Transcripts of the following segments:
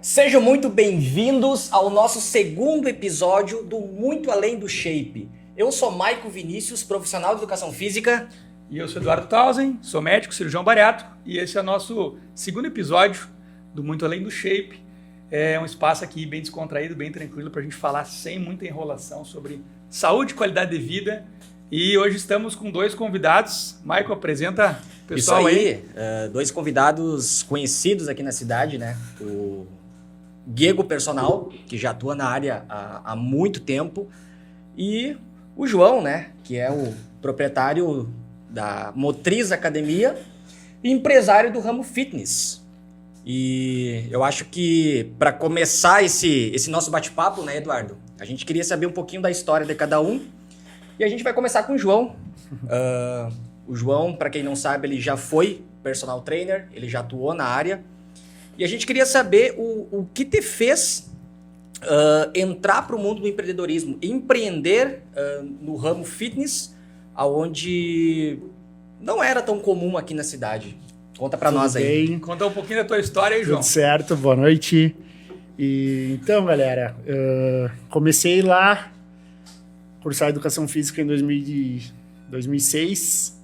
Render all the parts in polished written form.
Sejam muito bem-vindos ao nosso segundo episódio do Muito Além do Shape. Eu sou Maico Vinícius, profissional de educação física. E eu sou Eduardo Tausen, sou médico, cirurgião bariátrico, e esse é o nosso segundo episódio do Muito Além do Shape. É um espaço aqui bem descontraído, bem tranquilo, para a gente falar sem muita enrolação sobre saúde e qualidade de vida. E hoje estamos com dois convidados. Maico, apresenta o pessoal aí. Dois convidados conhecidos aqui na cidade, né? O Diego Personal, que já atua na área há muito tempo, e o João, né? Que é o proprietário da Motriz Academia e empresário do ramo fitness. E eu acho que para começar esse nosso bate-papo, né, Eduardo? A gente queria saber um pouquinho da história de cada um. E a gente vai começar com o João. O João, para quem não sabe, ele já foi personal trainer, ele já atuou na área. E a gente queria saber o que te fez entrar para o mundo do empreendedorismo, empreender no ramo fitness, onde não era tão comum aqui na cidade. Conta para nós aí. Bem. Conta um pouquinho da tua história aí, João. Tudo certo, boa noite. Então, galera, comecei lá cursar Educação Física em 2006.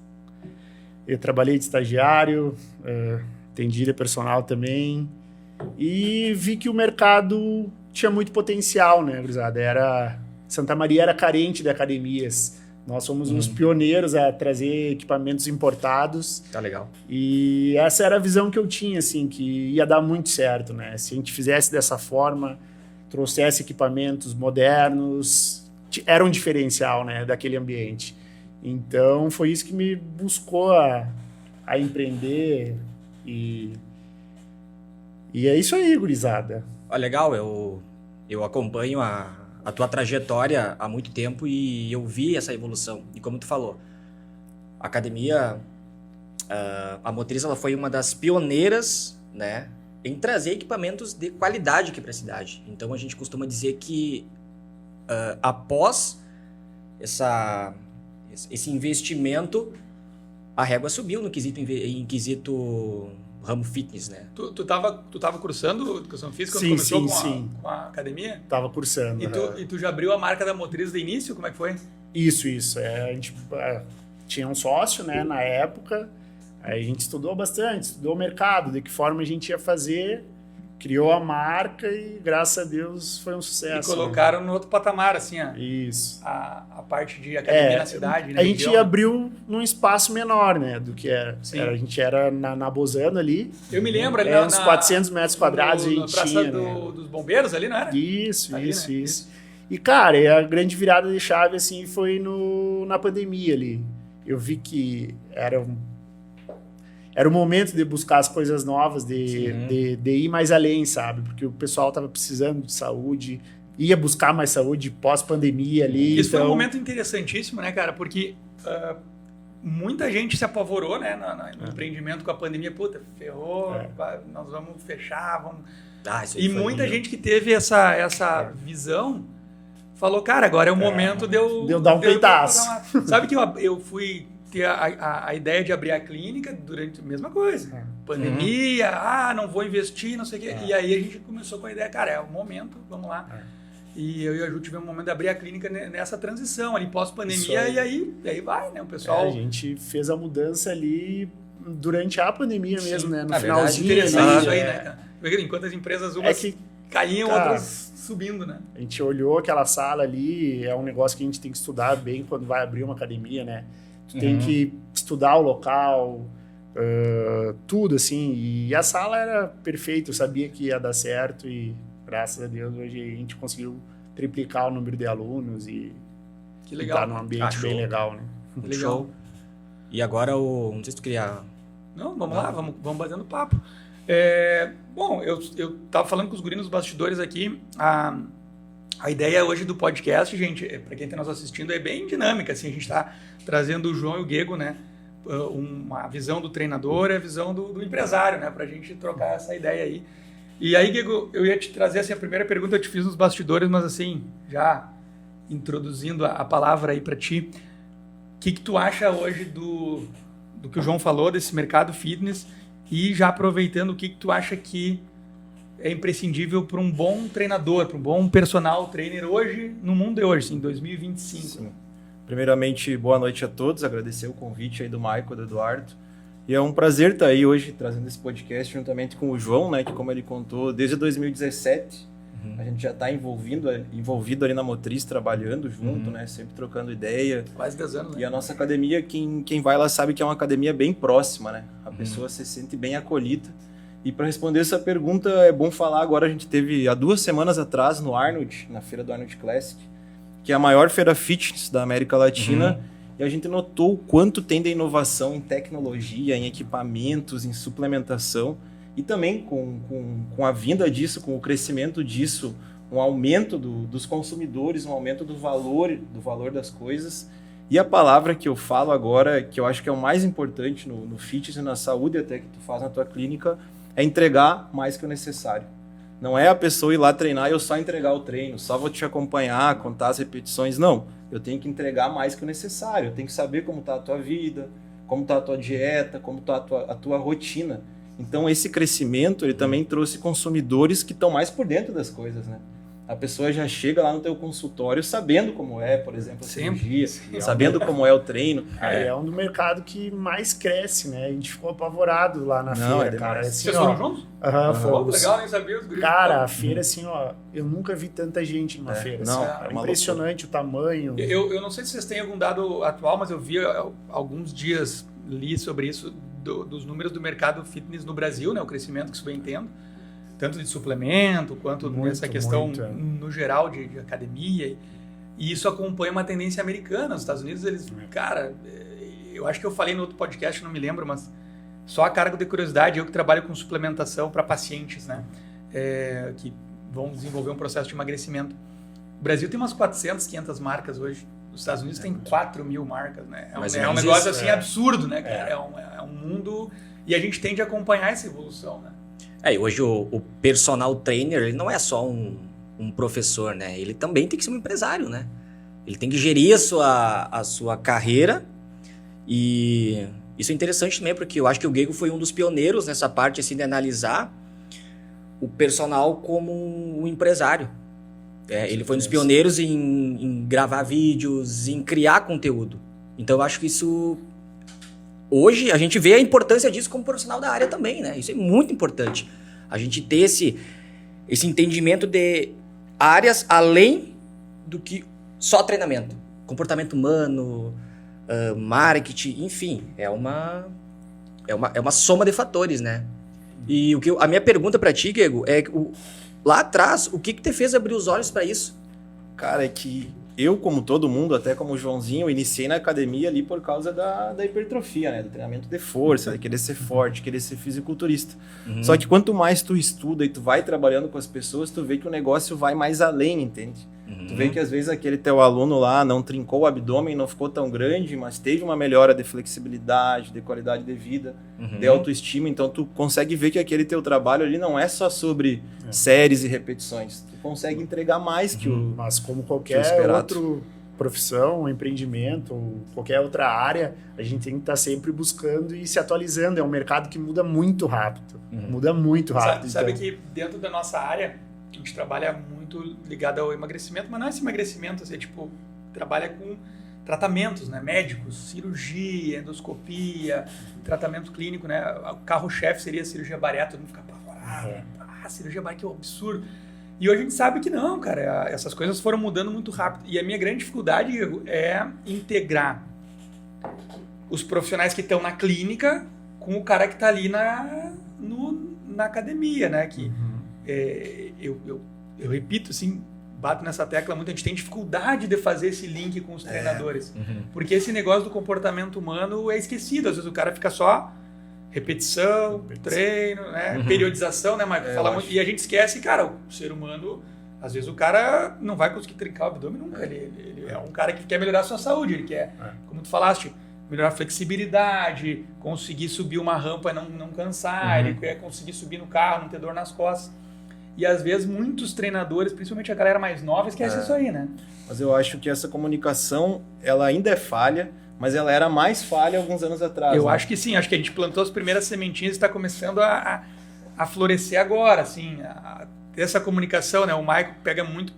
Eu trabalhei de estagiário, atendi de personal também. E vi que o mercado tinha muito potencial, né, gurizada? Santa Maria era carente de academias. Nós fomos uns pioneiros a trazer equipamentos importados. Tá legal. E essa era a visão que eu tinha, assim, que ia dar muito certo, né? Se a gente fizesse dessa forma, trouxesse equipamentos modernos, era um diferencial, né, daquele ambiente. Então, foi isso que me buscou a empreender e é isso aí, gurizada. Legal, eu acompanho a tua trajetória há muito tempo e eu vi essa evolução. E como tu falou, a academia, a Motriz, ela foi uma das pioneiras, né, em trazer equipamentos de qualidade aqui para a cidade. Então, a gente costuma dizer que após esse investimento, a régua subiu no quesito ramo fitness, né? Tu tava cursando educação física quando Sim, começou com a academia? Tava cursando. E tu já abriu a marca da Motriz de início? Como é que foi? Isso. A gente tinha um sócio, né, na época. Aí a gente estudou bastante, estudou o mercado, de que forma a gente ia fazer, criou a marca e, graças a Deus, foi um sucesso. E colocaram no outro patamar, assim, Isso. A parte de academia na cidade, né? A gente abriu num espaço menor, né, do que era. A gente era na Bozano ali. Eu me lembro ali uns 400 metros quadrados a gente tinha, dos bombeiros ali, não era? Isso. Ali, né? Isso. E, cara, a grande virada de chave, assim, foi na pandemia ali. Eu vi que era o momento de buscar as coisas novas, de ir mais além, sabe? Porque o pessoal estava precisando de saúde, ia buscar mais saúde pós-pandemia ali. Isso foi um momento interessantíssimo, né, cara? Porque muita gente se apavorou, né, no empreendimento com a pandemia. Puta, ferrou, nós vamos fechar, vamos... E muita gente que teve essa visão falou, cara, agora é o momento de eu dar um peitaço. Sabe que eu fui ter a ideia de abrir a clínica durante a mesma coisa. Pandemia, não vou investir, não sei o quê. E aí a gente começou com a ideia, cara, é o momento, vamos lá. E eu e a Ju tivemos um momento de abrir a clínica nessa transição ali, pós-pandemia, e aí vai, né, o pessoal... a gente fez a mudança ali durante a pandemia mesmo, né, no finalzinho. Interessante isso aí, né? Enquanto as empresas, umas caíam, outras subindo, né? A gente olhou aquela sala ali, é um negócio que a gente tem que estudar bem quando vai abrir uma academia, né? Tu tem que estudar o local, tudo, assim. E a sala era perfeita, eu sabia que ia dar certo e, graças a Deus, hoje a gente conseguiu triplicar o número de alunos e que legal. Tá num ambiente bem legal, né? Legal. Show. E agora não sei se tu queria... Não, vamos lá, vamos batendo papo. Bom, eu tava falando com os guris nos bastidores aqui, a ideia hoje do podcast, gente, para quem está nos assistindo, é bem dinâmica, assim, a gente está trazendo o João e o Diego, né, uma visão do treinador e a visão do empresário, né, para a gente trocar essa ideia aí. E aí, Diego, eu ia te trazer, assim, a primeira pergunta eu te fiz nos bastidores, mas assim, já introduzindo a palavra aí para ti, o que tu acha hoje do que o João falou, desse mercado fitness, e já aproveitando, o que tu acha que é imprescindível para um bom treinador, para um bom personal trainer hoje, no mundo de hoje, em 2025? Sim. Primeiramente, boa noite a todos, agradecer o convite aí do Michael, do Eduardo. E é um prazer estar aí hoje trazendo esse podcast juntamente com o João, né, que como ele contou, desde 2017 a gente já está envolvido ali na Motriz, trabalhando junto, né, sempre trocando ideia. Quase 10 anos, né? E a nossa academia, quem vai lá sabe que é uma academia bem próxima, né? A pessoa se sente bem acolhida. E para responder essa pergunta, é bom falar agora, a gente teve há 2 semanas atrás no Arnold, na feira do Arnold Classic, que é a maior feira fitness da América Latina, e a gente notou o quanto tem de inovação em tecnologia, em equipamentos, em suplementação, e também com a vinda disso, com o crescimento disso, um aumento dos consumidores, um aumento do valor das coisas. E a palavra que eu falo agora, que eu acho que é o mais importante no fitness e na saúde até que tu faz na tua clínica, é entregar mais que o necessário. Não é a pessoa ir lá treinar e eu só entregar o treino, só vou te acompanhar, contar as repetições. Não, eu tenho que entregar mais que o necessário. Eu tenho que saber como está a tua vida, como está a tua dieta, como está a tua rotina. Então esse crescimento, ele também trouxe consumidores que estão mais por dentro das coisas, né? A pessoa já chega lá no teu consultório sabendo como é, por exemplo, a cirurgia, sabendo como é o treino. É um do mercado que mais cresce, né? A gente ficou apavorado lá na feira, cara. Assim, vocês foram juntos? Fomos. Legal, nem sabia os guris. Cara, a feira, assim, ó, eu nunca vi tanta gente numa feira. Não, assim, é uma impressionante o tamanho. Eu não sei se vocês têm algum dado atual, mas eu vi alguns dias, li sobre isso, dos números do mercado fitness no Brasil, né? O crescimento que isso vem tendo. Tanto de suplemento, quanto nessa questão no geral de academia. E isso acompanha uma tendência americana. Os Estados Unidos, eles... Cara, eu acho que eu falei no outro podcast, não me lembro, mas só a cargo de curiosidade, eu que trabalho com suplementação para pacientes, né? Que vão desenvolver um processo de emagrecimento. O Brasil tem umas 400, 500 marcas hoje. Os Estados Unidos tem 4.000 marcas, né? É um negócio assim absurdo, né, cara? É um mundo... E a gente tende a acompanhar essa evolução, né? Hoje o personal trainer, ele não é só um professor, né? Ele também tem que ser um empresário, né? Ele tem que gerir a sua carreira, e isso é interessante também, porque eu acho que o Gego foi um dos pioneiros nessa parte, assim, de analisar o personal como um empresário. Ele foi um dos pioneiros em gravar vídeos, em criar conteúdo. Então eu acho que isso... Hoje a gente vê a importância disso como profissional da área também, né? Isso é muito importante. A gente ter esse entendimento de áreas além do que só treinamento. Comportamento humano, marketing, enfim. É uma soma de fatores, né? E a minha pergunta para ti, Gego, é lá atrás, o que te fez abrir os olhos para isso? Cara, é que eu, como todo mundo, até como o Joãozinho, eu iniciei na academia ali por causa da hipertrofia, né? Do treinamento de força, de querer ser forte, querer ser fisiculturista. Só que quanto mais tu estuda e tu vai trabalhando com as pessoas, tu vê que o negócio vai mais além, entende? Tu vê que às vezes aquele teu aluno lá não trincou o abdômen, não ficou tão grande, mas teve uma melhora de flexibilidade, de qualidade de vida, de autoestima. Então tu consegue ver que aquele teu trabalho ali não é só sobre séries e repetições. Tu consegue entregar mais que o... Mas como qualquer outra profissão, empreendimento, ou qualquer outra área, a gente tem que estar sempre buscando e se atualizando. É um mercado que muda muito rápido. Muda muito rápido. Sabe que dentro da nossa área, a gente trabalha muito ligado ao emagrecimento, mas não é esse emagrecimento, assim, trabalha com tratamentos, né, médicos, cirurgia, endoscopia, tratamento clínico, né, o carro-chefe seria a cirurgia bariátrica, todo mundo fica apavorado, cirurgia bariátrica é um absurdo. E hoje a gente sabe que não, cara, essas coisas foram mudando muito rápido. E a minha grande dificuldade é integrar os profissionais que estão na clínica com o cara que está ali na academia, né, que... Eu repito, assim, bato nessa tecla muito, a gente tem dificuldade de fazer esse link com os treinadores. Porque esse negócio do comportamento humano é esquecido. Às vezes o cara fica só repetição. Treino, né? Periodização, né, Marco? E a gente esquece, cara, o ser humano, às vezes o cara não vai conseguir trincar o abdômen nunca. Ele é um cara que quer melhorar a sua saúde, ele quer, como tu falaste, melhorar a flexibilidade, conseguir subir uma rampa e não cansar, ele quer conseguir subir no carro, não ter dor nas costas. E às vezes muitos treinadores, principalmente a galera mais nova, esquece isso aí, né? Mas eu acho que essa comunicação, ela ainda é falha, mas ela era mais falha alguns anos atrás. Eu acho que sim, acho que a gente plantou as primeiras sementinhas e está começando a a florescer agora, assim, ter essa comunicação, né? O Maico pega muito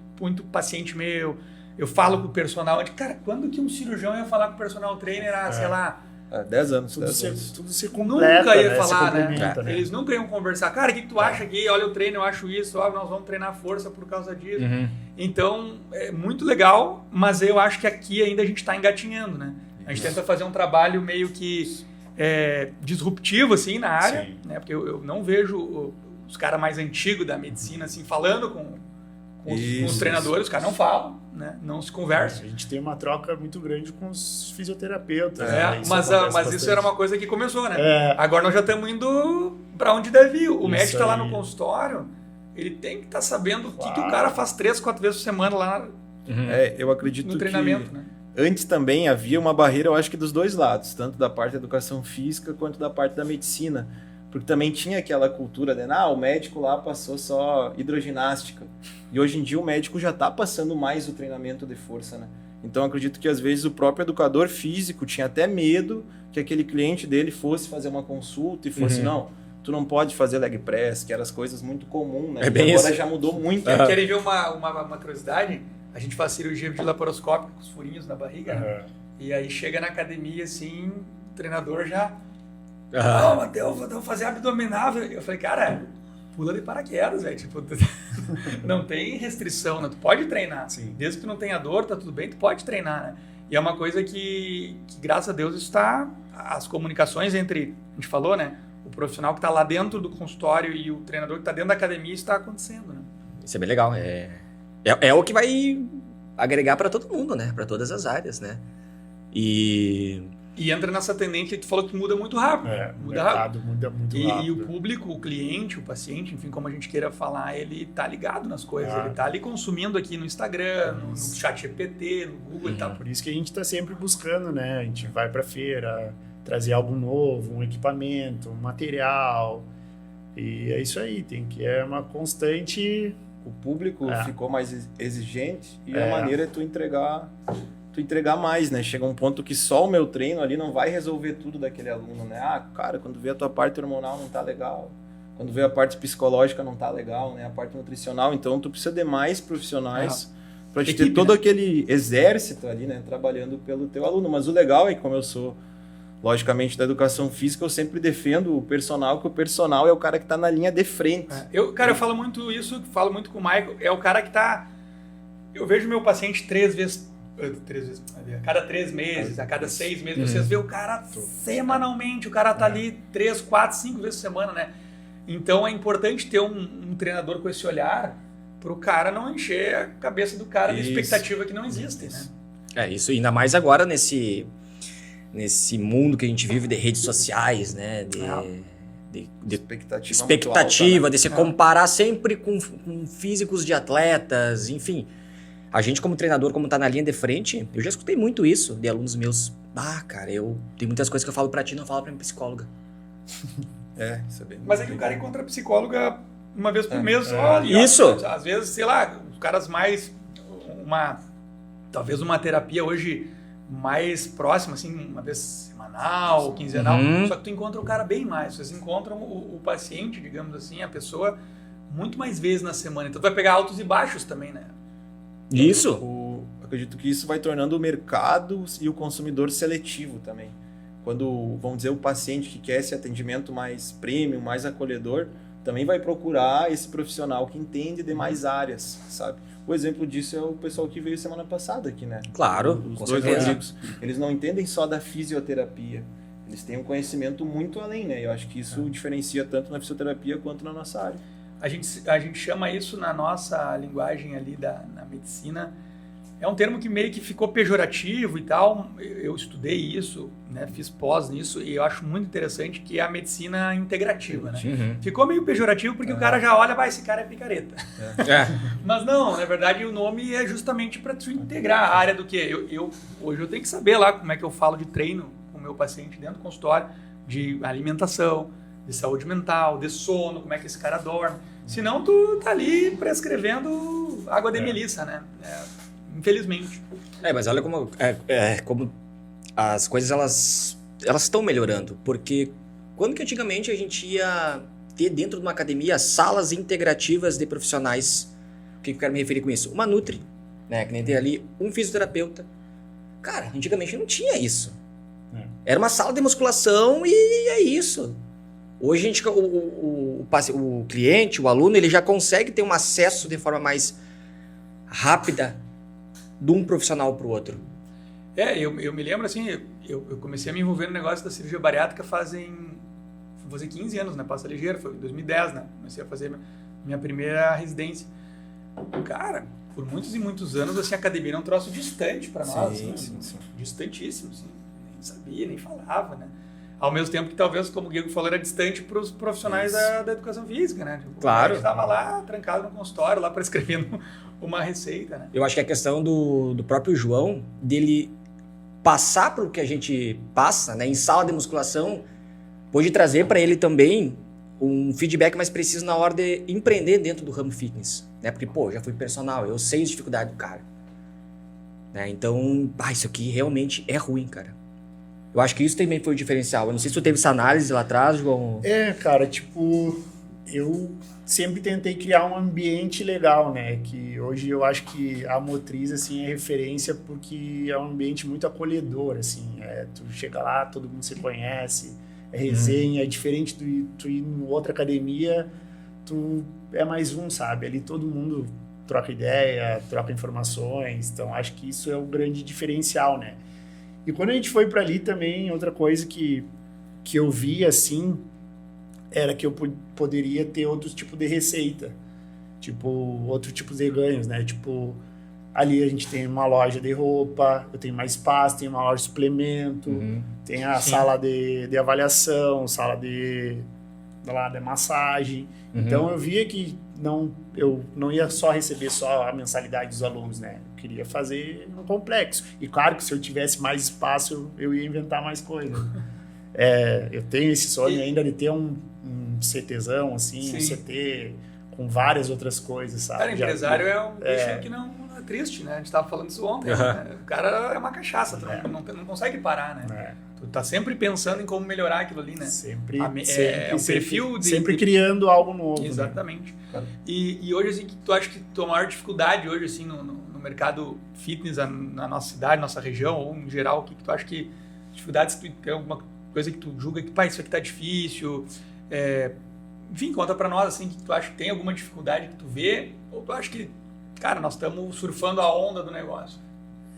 paciente meu, eu falo com o personal, cara, quando que um cirurgião ia falar com o personal trainer, sei lá... 10 anos. Tudo se completa, nunca ia né? falar, né? Eles nunca iam conversar. Cara, o que tu acha aqui? Olha o treino, eu acho isso. Nós vamos treinar força por causa disso. Então, é muito legal, mas eu acho que aqui ainda a gente está engatinhando, né? A gente tenta fazer um trabalho meio que disruptivo, assim, na área, né? Porque eu não vejo os caras mais antigos da medicina, assim, falando com os treinadores. Os caras não falam, né? Não se conversam. A gente tem uma troca muito grande com os fisioterapeutas. Mas isso era uma coisa que começou, né? Agora nós já estamos indo para onde deve ir. O médico está lá no consultório, ele tem que estar sabendo o que o cara faz 3, 4 vezes por semana lá eu acredito no treinamento, que né? Antes também havia uma barreira, eu acho que dos dois lados, tanto da parte da educação física quanto da parte da medicina. Porque também tinha aquela cultura de, o médico lá passou só hidroginástica. E hoje em dia o médico já está passando mais o treinamento de força, né? Então eu acredito que às vezes o próprio educador físico tinha até medo que aquele cliente dele fosse fazer uma consulta e fosse, não, tu não pode fazer leg press, que eram as coisas muito comuns, né? Bem agora isso. Já mudou muito. Querem ver uma curiosidade? A gente faz cirurgia de laparoscópio com os furinhos na barriga, né? E aí chega na academia, assim, o treinador já... Mateus, vou fazer abdominal. Eu falei, cara, pula de paraquedas, velho. Tipo, não tem restrição, né? Tu pode treinar. Sim. Desde que tu não tenha dor, tá tudo bem, tu pode treinar, né? E é uma coisa que graças a Deus, está... As comunicações entre, a gente falou, né? O profissional que está lá dentro do consultório e o treinador que está dentro da academia está acontecendo, né? Isso é bem legal. É o que vai agregar para todo mundo, né? Para todas as áreas, né? E entra nessa tendência que tu falou que muda muito rápido. O mercado muda muito rápido. E o público, o cliente, o paciente, enfim, como a gente queira falar, ele tá ligado nas coisas. Ele tá ali consumindo aqui no Instagram, no ChatGPT, no Google e tal. Por isso que a gente tá sempre buscando, né? A gente vai pra feira, trazer algo novo, um equipamento, um material. E é isso aí, é uma constante... O público ficou mais exigente e a maneira é tu entregar mais, né? Chega um ponto que só o meu treino ali não vai resolver tudo daquele aluno, né? Cara, quando vê a tua parte hormonal não tá legal, quando vê a parte psicológica não tá legal, né? A parte nutricional, então tu precisa de mais profissionais para te ter todo aquele exército ali, né? Trabalhando pelo teu aluno. Mas o legal é que como eu sou, logicamente, da educação física, eu sempre defendo o personal, que o personal é o cara que tá na linha de frente. Eu falo muito isso, falo muito com o Michael, é o cara que tá... Eu vejo meu paciente 3 vezes, a cada 3 meses, a cada 6 meses, vocês vê o cara semanalmente, o cara tá ali 3, 4, 5 vezes por semana, né? Então é importante ter um treinador com esse olhar pro cara não encher a cabeça do cara de expectativa que não existe, né? Isso, ainda mais agora nesse mundo que a gente vive de redes sociais, né? De expectativa, de se comparar sempre com físicos de atletas, enfim. A gente como treinador, como tá na linha de frente, eu já escutei muito isso de alunos meus. Cara, tem muitas coisas que eu falo pra ti, não falo pra minha psicóloga. Isso é bem... Mas é que o cara encontra a psicóloga uma vez por mês. Isso! Às vezes, sei lá, os caras mais... Talvez uma terapia hoje mais próxima, assim, uma vez semanal, quinzenal. Só que tu encontra o cara bem mais. Vocês encontram o paciente, digamos assim, a pessoa, muito mais vezes na semana. Então tu vai pegar altos e baixos também, né? Isso. Acredito que isso vai tornando o mercado e o consumidor seletivo também. Quando, vamos dizer, o paciente que quer esse atendimento mais premium, mais acolhedor, também vai procurar esse profissional que entende de mais áreas, sabe? O exemplo disso é o pessoal que veio semana passada aqui, né? Claro, Os com dois certeza. Rodrigos. Eles não entendem só da fisioterapia. Eles têm um conhecimento muito além, né? Eu acho que isso diferencia tanto na fisioterapia quanto na nossa área. A gente chama isso na nossa linguagem ali na medicina. É um termo que meio que ficou pejorativo e tal. Eu estudei isso, né? Fiz pós nisso e eu acho muito interessante que é a medicina integrativa, né? Ficou meio pejorativo porque o cara já olha, esse cara é picareta. Mas não, na verdade o nome é justamente para tu integrar a área do que hoje eu tenho que saber lá como é que eu falo de treino com o meu paciente dentro do consultório, de alimentação, de saúde mental, de sono, como é que esse cara dorme. Senão tu tá ali prescrevendo água de melissa, né? Infelizmente. Mas olha como as coisas elas estão melhorando. Porque quando que antigamente a gente ia ter dentro de uma academia salas integrativas de profissionais. O que eu quero me referir com isso? Uma Nutri, né? Que nem tem ali um fisioterapeuta. Cara, antigamente não tinha isso. Era uma sala de musculação e é isso. Hoje o cliente, o aluno, ele já consegue ter um acesso de forma mais rápida de um profissional para o outro. Eu me lembro assim, eu comecei a me envolver no negócio da cirurgia bariátrica vou fazer 15 anos, né? Passa ligeiro, foi em 2010, né? Comecei a fazer minha primeira residência. Cara, por muitos e muitos anos, assim, a academia era um troço distante para nós. Sim, assim, sim. Distantíssimo, assim. Nem sabia, nem falava, né? Ao mesmo tempo que talvez, como o Diego falou, era distante para os profissionais da educação física, né? Tipo, claro. A gente estava lá, trancado no consultório, lá prescrevendo uma receita, né? Eu acho que a questão do próprio João, dele passar pelo que a gente passa, né, em sala de musculação, pode trazer para ele também um feedback mais preciso na hora de empreender dentro do ramo fitness, né? Porque, pô, já fui personal, eu sei as dificuldades do cara, né? Então, isso aqui realmente é ruim, cara. Eu acho que isso também foi o diferencial. Eu não sei se tu teve essa análise lá atrás, João. Cara, tipo, eu sempre tentei criar um ambiente legal, né? Que hoje eu acho que a Motriz, assim, é referência porque é um ambiente muito acolhedor, assim. Tu chega lá, todo mundo se conhece, é resenha, é diferente do tu ir em outra academia, tu é mais um, sabe? Ali todo mundo troca ideia, troca informações, então acho que isso é o grande diferencial, né? E quando a gente foi para ali também, outra coisa que eu vi, assim, era que eu poderia ter outros tipos de receita, tipo, outro tipo de ganhos, né? Tipo, ali a gente tem uma loja de roupa, eu tenho mais espaço, tem uma loja de suplemento, tem a sala de avaliação, sala de massagem. Então eu via que eu não ia só receber só a mensalidade dos alunos, né? Eu queria fazer um complexo. E claro que se eu tivesse mais espaço, eu ia inventar mais coisas. Eu tenho esse sonho ainda de ter um CTzão, assim, um CT com várias outras coisas, sabe? Cara, empresário é um bicho que não é triste, né? A gente tava falando isso ontem. Né? O cara é uma cachaça, tu não consegue parar, né? Tu tá sempre pensando em como melhorar aquilo ali, né? Sempre criando algo novo. Exatamente. Né? E hoje, assim, que tu acha que tua maior dificuldade hoje, assim, no mercado fitness na nossa cidade, nossa região, ou em geral, o que tu acha que dificuldades, tu tem alguma coisa que tu julga que, isso aqui tá difícil, enfim, conta pra nós, assim, que tu acha que tem alguma dificuldade que tu vê, ou tu acha que, cara, nós estamos surfando a onda do negócio?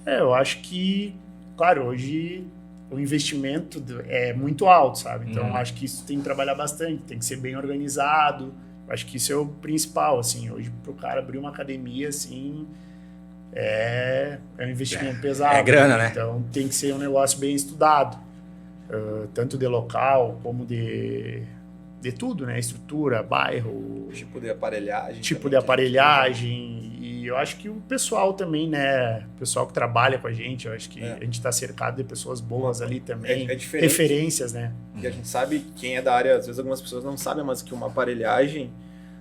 Eu acho que, claro, hoje o investimento é muito alto, sabe? Então, acho que isso tem que trabalhar bastante, tem que ser bem organizado. Acho que isso é o principal, assim. Hoje, pro cara abrir uma academia, assim, é um investimento pesado. É grana, né? Então, tem que ser um negócio bem estudado. Tanto de local, como de tudo, né? Estrutura, bairro... Tipo de aparelhagem. E eu acho que o pessoal também, né? O pessoal que trabalha com a gente, eu acho que a gente está cercado de pessoas boas ali também. É diferente. Referências, né? Porque a gente sabe, quem é da área, às vezes algumas pessoas não sabem, mas que uma aparelhagem,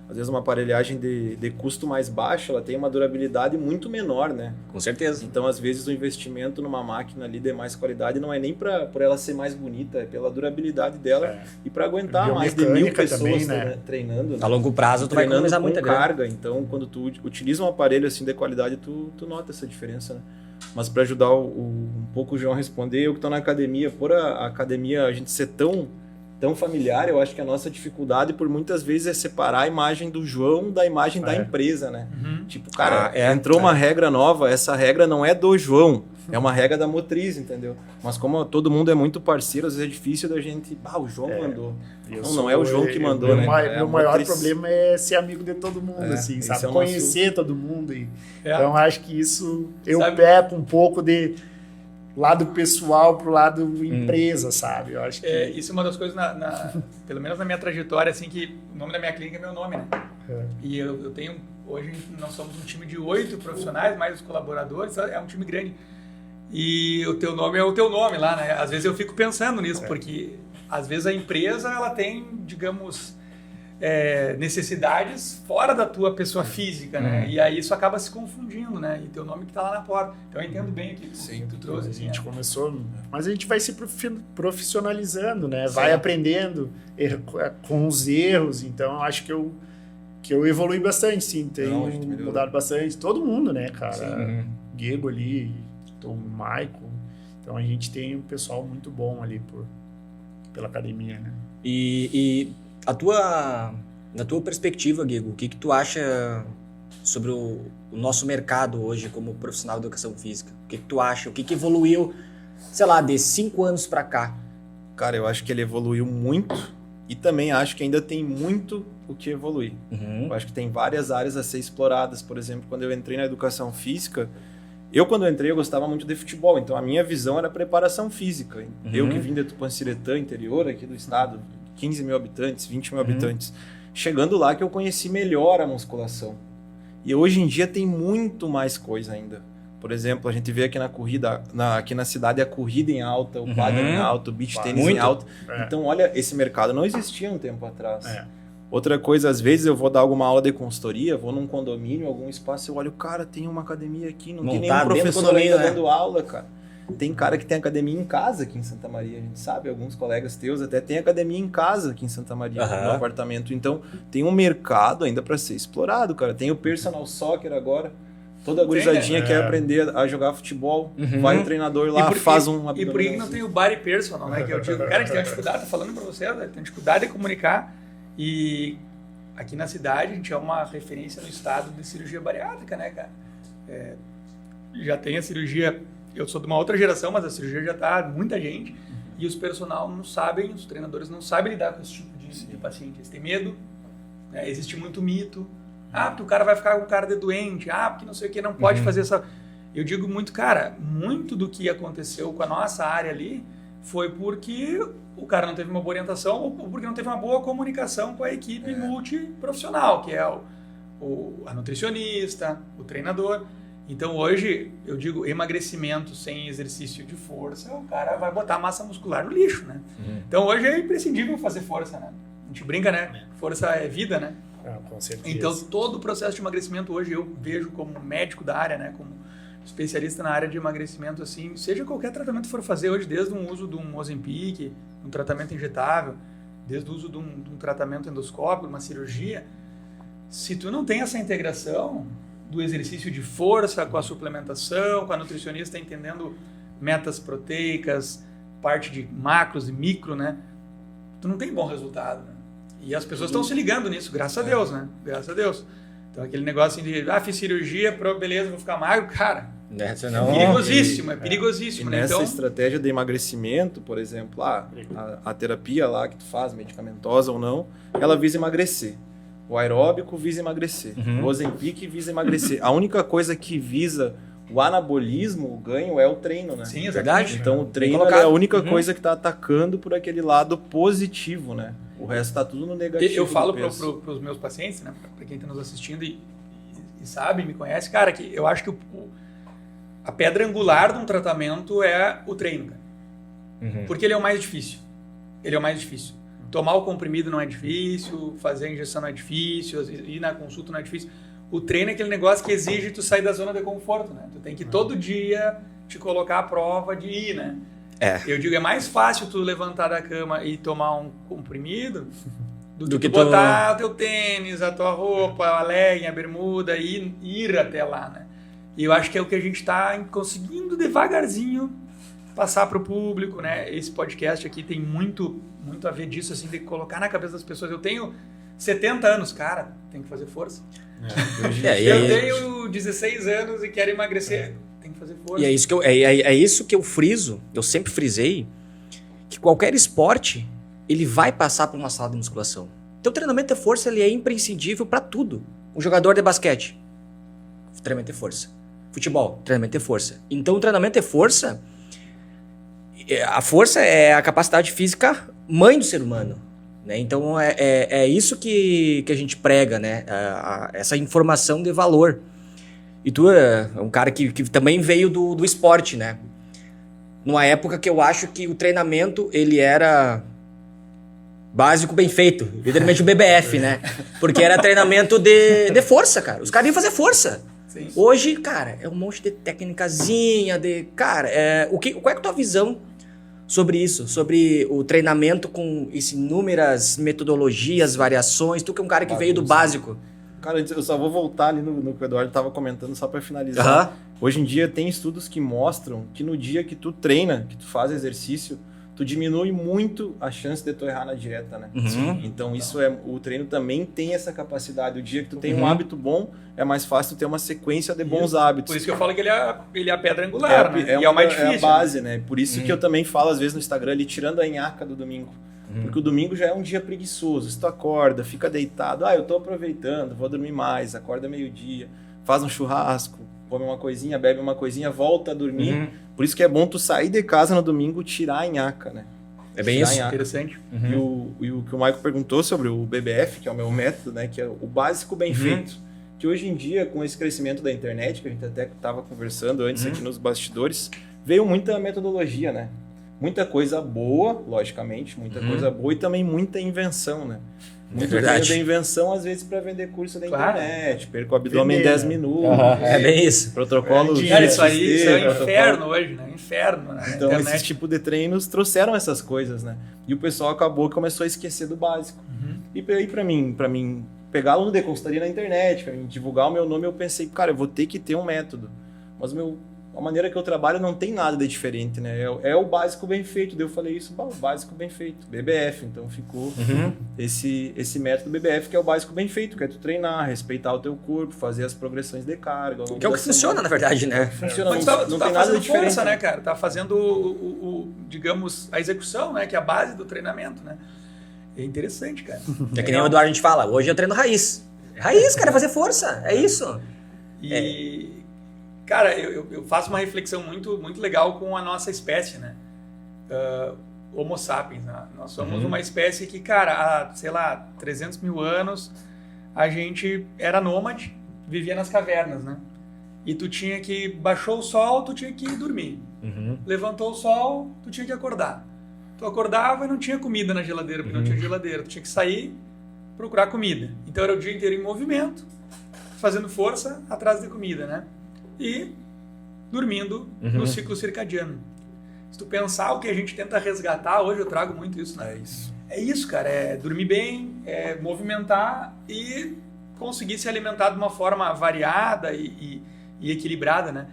às vezes uma aparelhagem de custo mais baixo, ela tem uma durabilidade muito menor, né? Com certeza. Então, às vezes, o investimento numa máquina ali de mais qualidade não é nem por ela ser mais bonita, é pela durabilidade dela e para aguentar mais de 1000 pessoas também, né? treinando. A longo prazo, tu vai economizar muita carga. Então, quando tu utiliza um aparelho assim de qualidade, tu nota essa diferença, né? Mas para ajudar um pouco o João a responder, eu que estou na academia, por a academia a gente ser tão familiar, eu acho que a nossa dificuldade por muitas vezes é separar a imagem do João da imagem da empresa, né? Tipo, cara, entrou uma regra nova, essa regra não é do João, é uma regra da Motriz, entendeu? Mas como todo mundo é muito parceiro, às vezes é difícil da gente... o João mandou. Não é o João que mandou, né? Meu maior problema é ser amigo de todo mundo, assim, sabe? Conhecer todo mundo. Então, acho que isso... Eu peco um pouco de... lado pessoal pro lado empresa, sabe? Eu acho que... isso é uma das coisas, pelo menos na minha trajetória, assim, que o nome da minha clínica é meu nome, né? E eu tenho... Hoje nós somos um time de 8 profissionais, mais os colaboradores, é um time grande. E o teu nome é o teu nome lá, né? Às vezes eu fico pensando nisso, porque às vezes a empresa, ela tem, digamos... necessidades fora da tua pessoa física, né? E aí isso acaba se confundindo, né? E teu nome que tá lá na porta. Então eu entendo bem o que tu trouxe. A Assim, gente começou, mas a gente vai se profissionalizando, né? Vai aprendendo com os erros. Então eu acho que eu evolui bastante, sim. Tenho mudado bastante. Todo mundo, né, cara? Guego ali, o Michael. Então a gente tem um pessoal muito bom ali pela academia, né? E na tua perspectiva, Guego, o que tu acha sobre o nosso mercado hoje como profissional de educação física? O que tu acha? O que evoluiu, sei lá, de 5 anos para cá? Cara, eu acho que ele evoluiu muito e também acho que ainda tem muito o que evoluir. Eu acho que tem várias áreas a ser exploradas. Por exemplo, quando eu entrei na educação física, quando eu entrei, eu gostava muito de futebol, então a minha visão era preparação física. Eu que vim de Tupanciretã, interior aqui do estado, 15 mil habitantes, 20 mil habitantes. Chegando lá que eu conheci melhor a musculação. E hoje em dia tem muito mais coisa ainda. Por exemplo, a gente vê aqui na corrida, aqui na cidade, a corrida em alta, o paddle em alta, o beach tênis em alta. Então, olha, esse mercado não existia um tempo atrás. Outra coisa, às vezes eu vou dar alguma aula de consultoria, vou num condomínio, algum espaço, eu olho, cara, tem uma academia aqui, não tem nenhum professor ainda dando aula, cara. Tem cara que tem academia em casa aqui em Santa Maria, a gente sabe, alguns colegas teus até tem academia em casa aqui em Santa Maria, no apartamento. Então, tem um mercado ainda para ser explorado, cara. Tem o personal soccer agora, toda gurizadinha quer aprender a jogar futebol, vai o treinador lá, faz um abdominal. E por que não tem o body personal, né? Que eu digo, cara, a gente tem uma dificuldade, tô falando para você, né? Tem dificuldade de comunicar. E aqui na cidade a gente é uma referência no estado de cirurgia bariátrica, né, cara? Já tem a cirurgia, eu sou de uma outra geração, mas a cirurgia já tá muita gente, e os personal não sabem, os treinadores não sabem lidar com esse tipo de paciente. Eles têm medo, né? Existe muito mito. Porque o cara vai ficar com cara de doente, porque não sei o que, não pode fazer essa... Eu digo muito, cara, muito do que aconteceu com a nossa área ali foi porque o cara não teve uma boa orientação ou porque não teve uma boa comunicação com a equipe multiprofissional, que é a nutricionista, o treinador. Então hoje, eu digo, emagrecimento sem exercício de força, o cara vai botar massa muscular no lixo, né? Então hoje é imprescindível fazer força, né? A gente brinca, né? Força é vida, né? Com certeza. Então todo o processo de emagrecimento hoje eu vejo como médico da área, né? Como especialista na área de emagrecimento, assim, seja qualquer tratamento que for fazer hoje, desde o uso de um Ozempic, um tratamento injetável, desde o uso de um tratamento endoscópico, uma cirurgia, se tu não tem essa integração do exercício de força com a suplementação, com a nutricionista entendendo metas proteicas, parte de macros e micro, né? Tu não tem bom resultado, né? E as pessoas estão se ligando nisso, graças a Deus, né? Graças a Deus. Então aquele negócio assim de, fiz cirurgia, beleza, vou ficar magro, cara. É perigosíssimo, é perigosíssimo, né? Nessa Então, estratégia de emagrecimento, por exemplo, a terapia lá que tu faz, medicamentosa ou não, ela visa emagrecer. O aeróbico visa emagrecer. O Ozempic visa emagrecer. A única coisa que visa o anabolismo, o ganho, é o treino, né? Sim, é verdade. Então o treino é a única coisa que está atacando por aquele lado positivo, né? O resto está tudo no negativo. Eu falo para os meus pacientes, né? Para quem está nos assistindo e sabe, me conhece, cara, que eu acho que a pedra angular de um tratamento é o treino, cara. Porque ele é o mais difícil. Tomar o comprimido não é difícil, fazer a injeção não é difícil, ir na consulta não é difícil. O treino é aquele negócio que exige tu sair da zona de conforto, né? Tu tem que todo dia te colocar à prova de ir, né? Eu digo, é mais fácil tu levantar da cama e tomar um comprimido do que tu botar o teu tênis, a tua roupa, a legging, a bermuda e ir até lá, né? E eu acho que é o que a gente está conseguindo devagarzinho passar para o público, né? Esse podcast aqui tem muito a ver disso, assim, de colocar na cabeça das pessoas. Eu tenho 70 anos, cara, tem que fazer força. Eu tenho 16 anos e quero emagrecer, tem que fazer força. E é isso que eu friso, eu sempre frisei, que qualquer esporte, ele vai passar por uma sala de musculação. Então o treinamento de força ele é imprescindível para tudo. Um jogador de basquete, treinamento de força. Futebol, treinamento de força. Então o treinamento de força, a força é a capacidade física mãe do ser humano. Né? Então é isso que a gente prega, né? Essa informação de valor. E tu é um cara que também veio do esporte, né? Numa época que eu acho que o treinamento ele era Básico bem feito. Literalmente o BBF, né? Porque era treinamento de força, cara. Os caras iam fazer força. Sim. Hoje, cara, é um monte de técnicazinha, Cara, qual é a tua visão sobre isso? Sobre o treinamento com inúmeras metodologias, variações? Tu que é um cara que veio do básico. Cara, eu só vou voltar ali no que o Eduardo estava comentando, só para finalizar. Aham. Hoje em dia tem estudos que mostram que no dia que tu treina, que tu faz exercício, tu diminui muito a chance de tu errar na dieta, né? Uhum. Então o treino também tem essa capacidade. O dia que tu tem um hábito bom, é mais fácil tu ter uma sequência de bons hábitos. Por isso que eu falo que ele é a pedra angular, né? E é o mais difícil. É a base, né? Por isso que eu também falo às vezes no Instagram ali, tirando a nhaca do domingo. Porque o domingo já é um dia preguiçoso. Se tu acorda, fica deitado, eu tô aproveitando, vou dormir mais, acorda meio-dia, faz um churrasco, come uma coisinha, bebe uma coisinha, volta a dormir. Por isso que é bom tu sair de casa no domingo, tirar a nhaca, né? É bem Tirar a isso. nhaca. Interessante. E o que o Michael perguntou sobre o BBF, que é o meu método, né? Que é o básico bem feito. Que hoje em dia, com esse crescimento da internet, que a gente até estava conversando antes aqui nos bastidores, veio muita metodologia, né? Muita coisa boa, logicamente, muita coisa boa e também muita invenção, né? Muito verdade. da invenção, às vezes, para vender curso da Claro. internet, perco o abdômen em Vender, 10 né? minutos. É bem isso. Protocolo Cara, isso GXT, aí é um protocolo- inferno hoje, né? Inferno, né? Então, Internet. esses tipos de treinos trouxeram essas coisas, né? E o pessoal acabou que começou a esquecer do básico. E aí, pra mim, pegar aluno de consultoria na internet, pra mim divulgar o meu nome, eu pensei, cara, eu vou ter que ter um método. Mas a maneira que eu trabalho não tem nada de diferente, né? É o básico bem feito. Daí eu falei isso, o básico bem feito. BBF, então ficou esse método BBF, que é o básico bem feito, que é tu treinar, respeitar o teu corpo, fazer as progressões de carga. ao longo Que é o da que funciona, semana. na verdade, né? Funciona, Mas não, tu não tá tem nada de fazendo diferente. força, né, cara? Tá fazendo digamos, a execução, né? Que é a base do treinamento, né? É interessante, cara. É que nem o Eduardo a gente fala, hoje eu treino raiz. Raiz, cara, é fazer força, é isso. E, cara, eu faço uma reflexão muito, muito legal com a nossa espécie, né? Homo sapiens, né? Nós somos uma espécie que, cara, há, sei lá, 300 mil anos, a gente era nômade, vivia nas cavernas, né? E tu tinha que, baixou o sol, tu tinha que ir dormir. Levantou o sol, tu tinha que acordar. Tu acordava e não tinha comida na geladeira, porque não tinha geladeira. Tu tinha que sair, procurar comida. Então era o dia inteiro em movimento, fazendo força atrás de comida, né? E dormindo no ciclo circadiano. Se tu pensar o que a gente tenta resgatar, hoje eu trago muito isso, né? É isso. É isso, cara. É dormir bem, é movimentar e conseguir se alimentar de uma forma variada e equilibrada, né?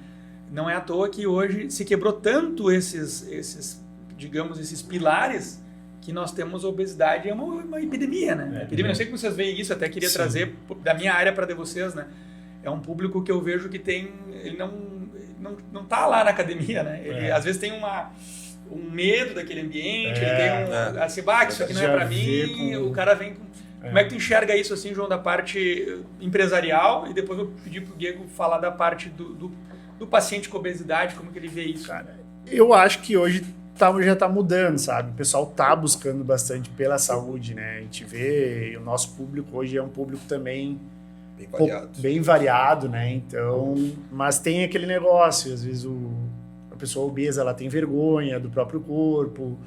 Não é à toa que hoje se quebrou tanto esses pilares que nós temos obesidade. É uma epidemia, né? Epidemia. Não sei como vocês veem isso, até queria trazer da minha área para de vocês, né? É um público que eu vejo que ele não tá lá na academia, né? Ele às vezes tem um medo daquele ambiente, ele tem assim, que isso aqui não é para mim, o cara vem com... Como é que tu enxerga isso assim, João, da parte empresarial? E depois eu vou pedir pro Diego falar da parte do paciente com obesidade, como que ele vê isso. Cara, eu acho que hoje já tá mudando, sabe? O pessoal tá buscando bastante pela saúde, né? A gente vê, o nosso público hoje é um público também bem variado, né? Então, mas tem aquele negócio, às vezes a pessoa obesa, ela tem vergonha do próprio corpo,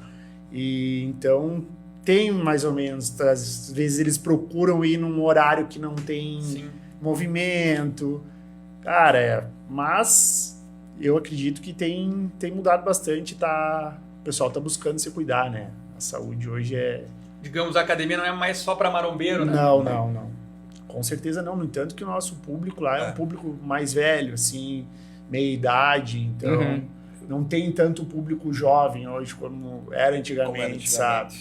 e então tem mais ou menos, às vezes eles procuram ir num horário que não tem movimento, cara, mas eu acredito que tem mudado bastante, o pessoal tá buscando se cuidar, né? A saúde hoje Digamos, a academia não é mais só para marombeiro, né? Não. Com certeza não. No entanto que o nosso público lá é um público mais velho, assim, meia idade, então não tem tanto público jovem hoje como era antigamente, sabe?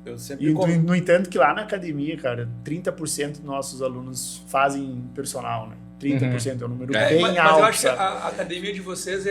Eu sempre No entanto que lá na academia, cara, 30% dos nossos alunos fazem personal, né? 30% é um número bem mas alto. eu acho sabe? que a academia de vocês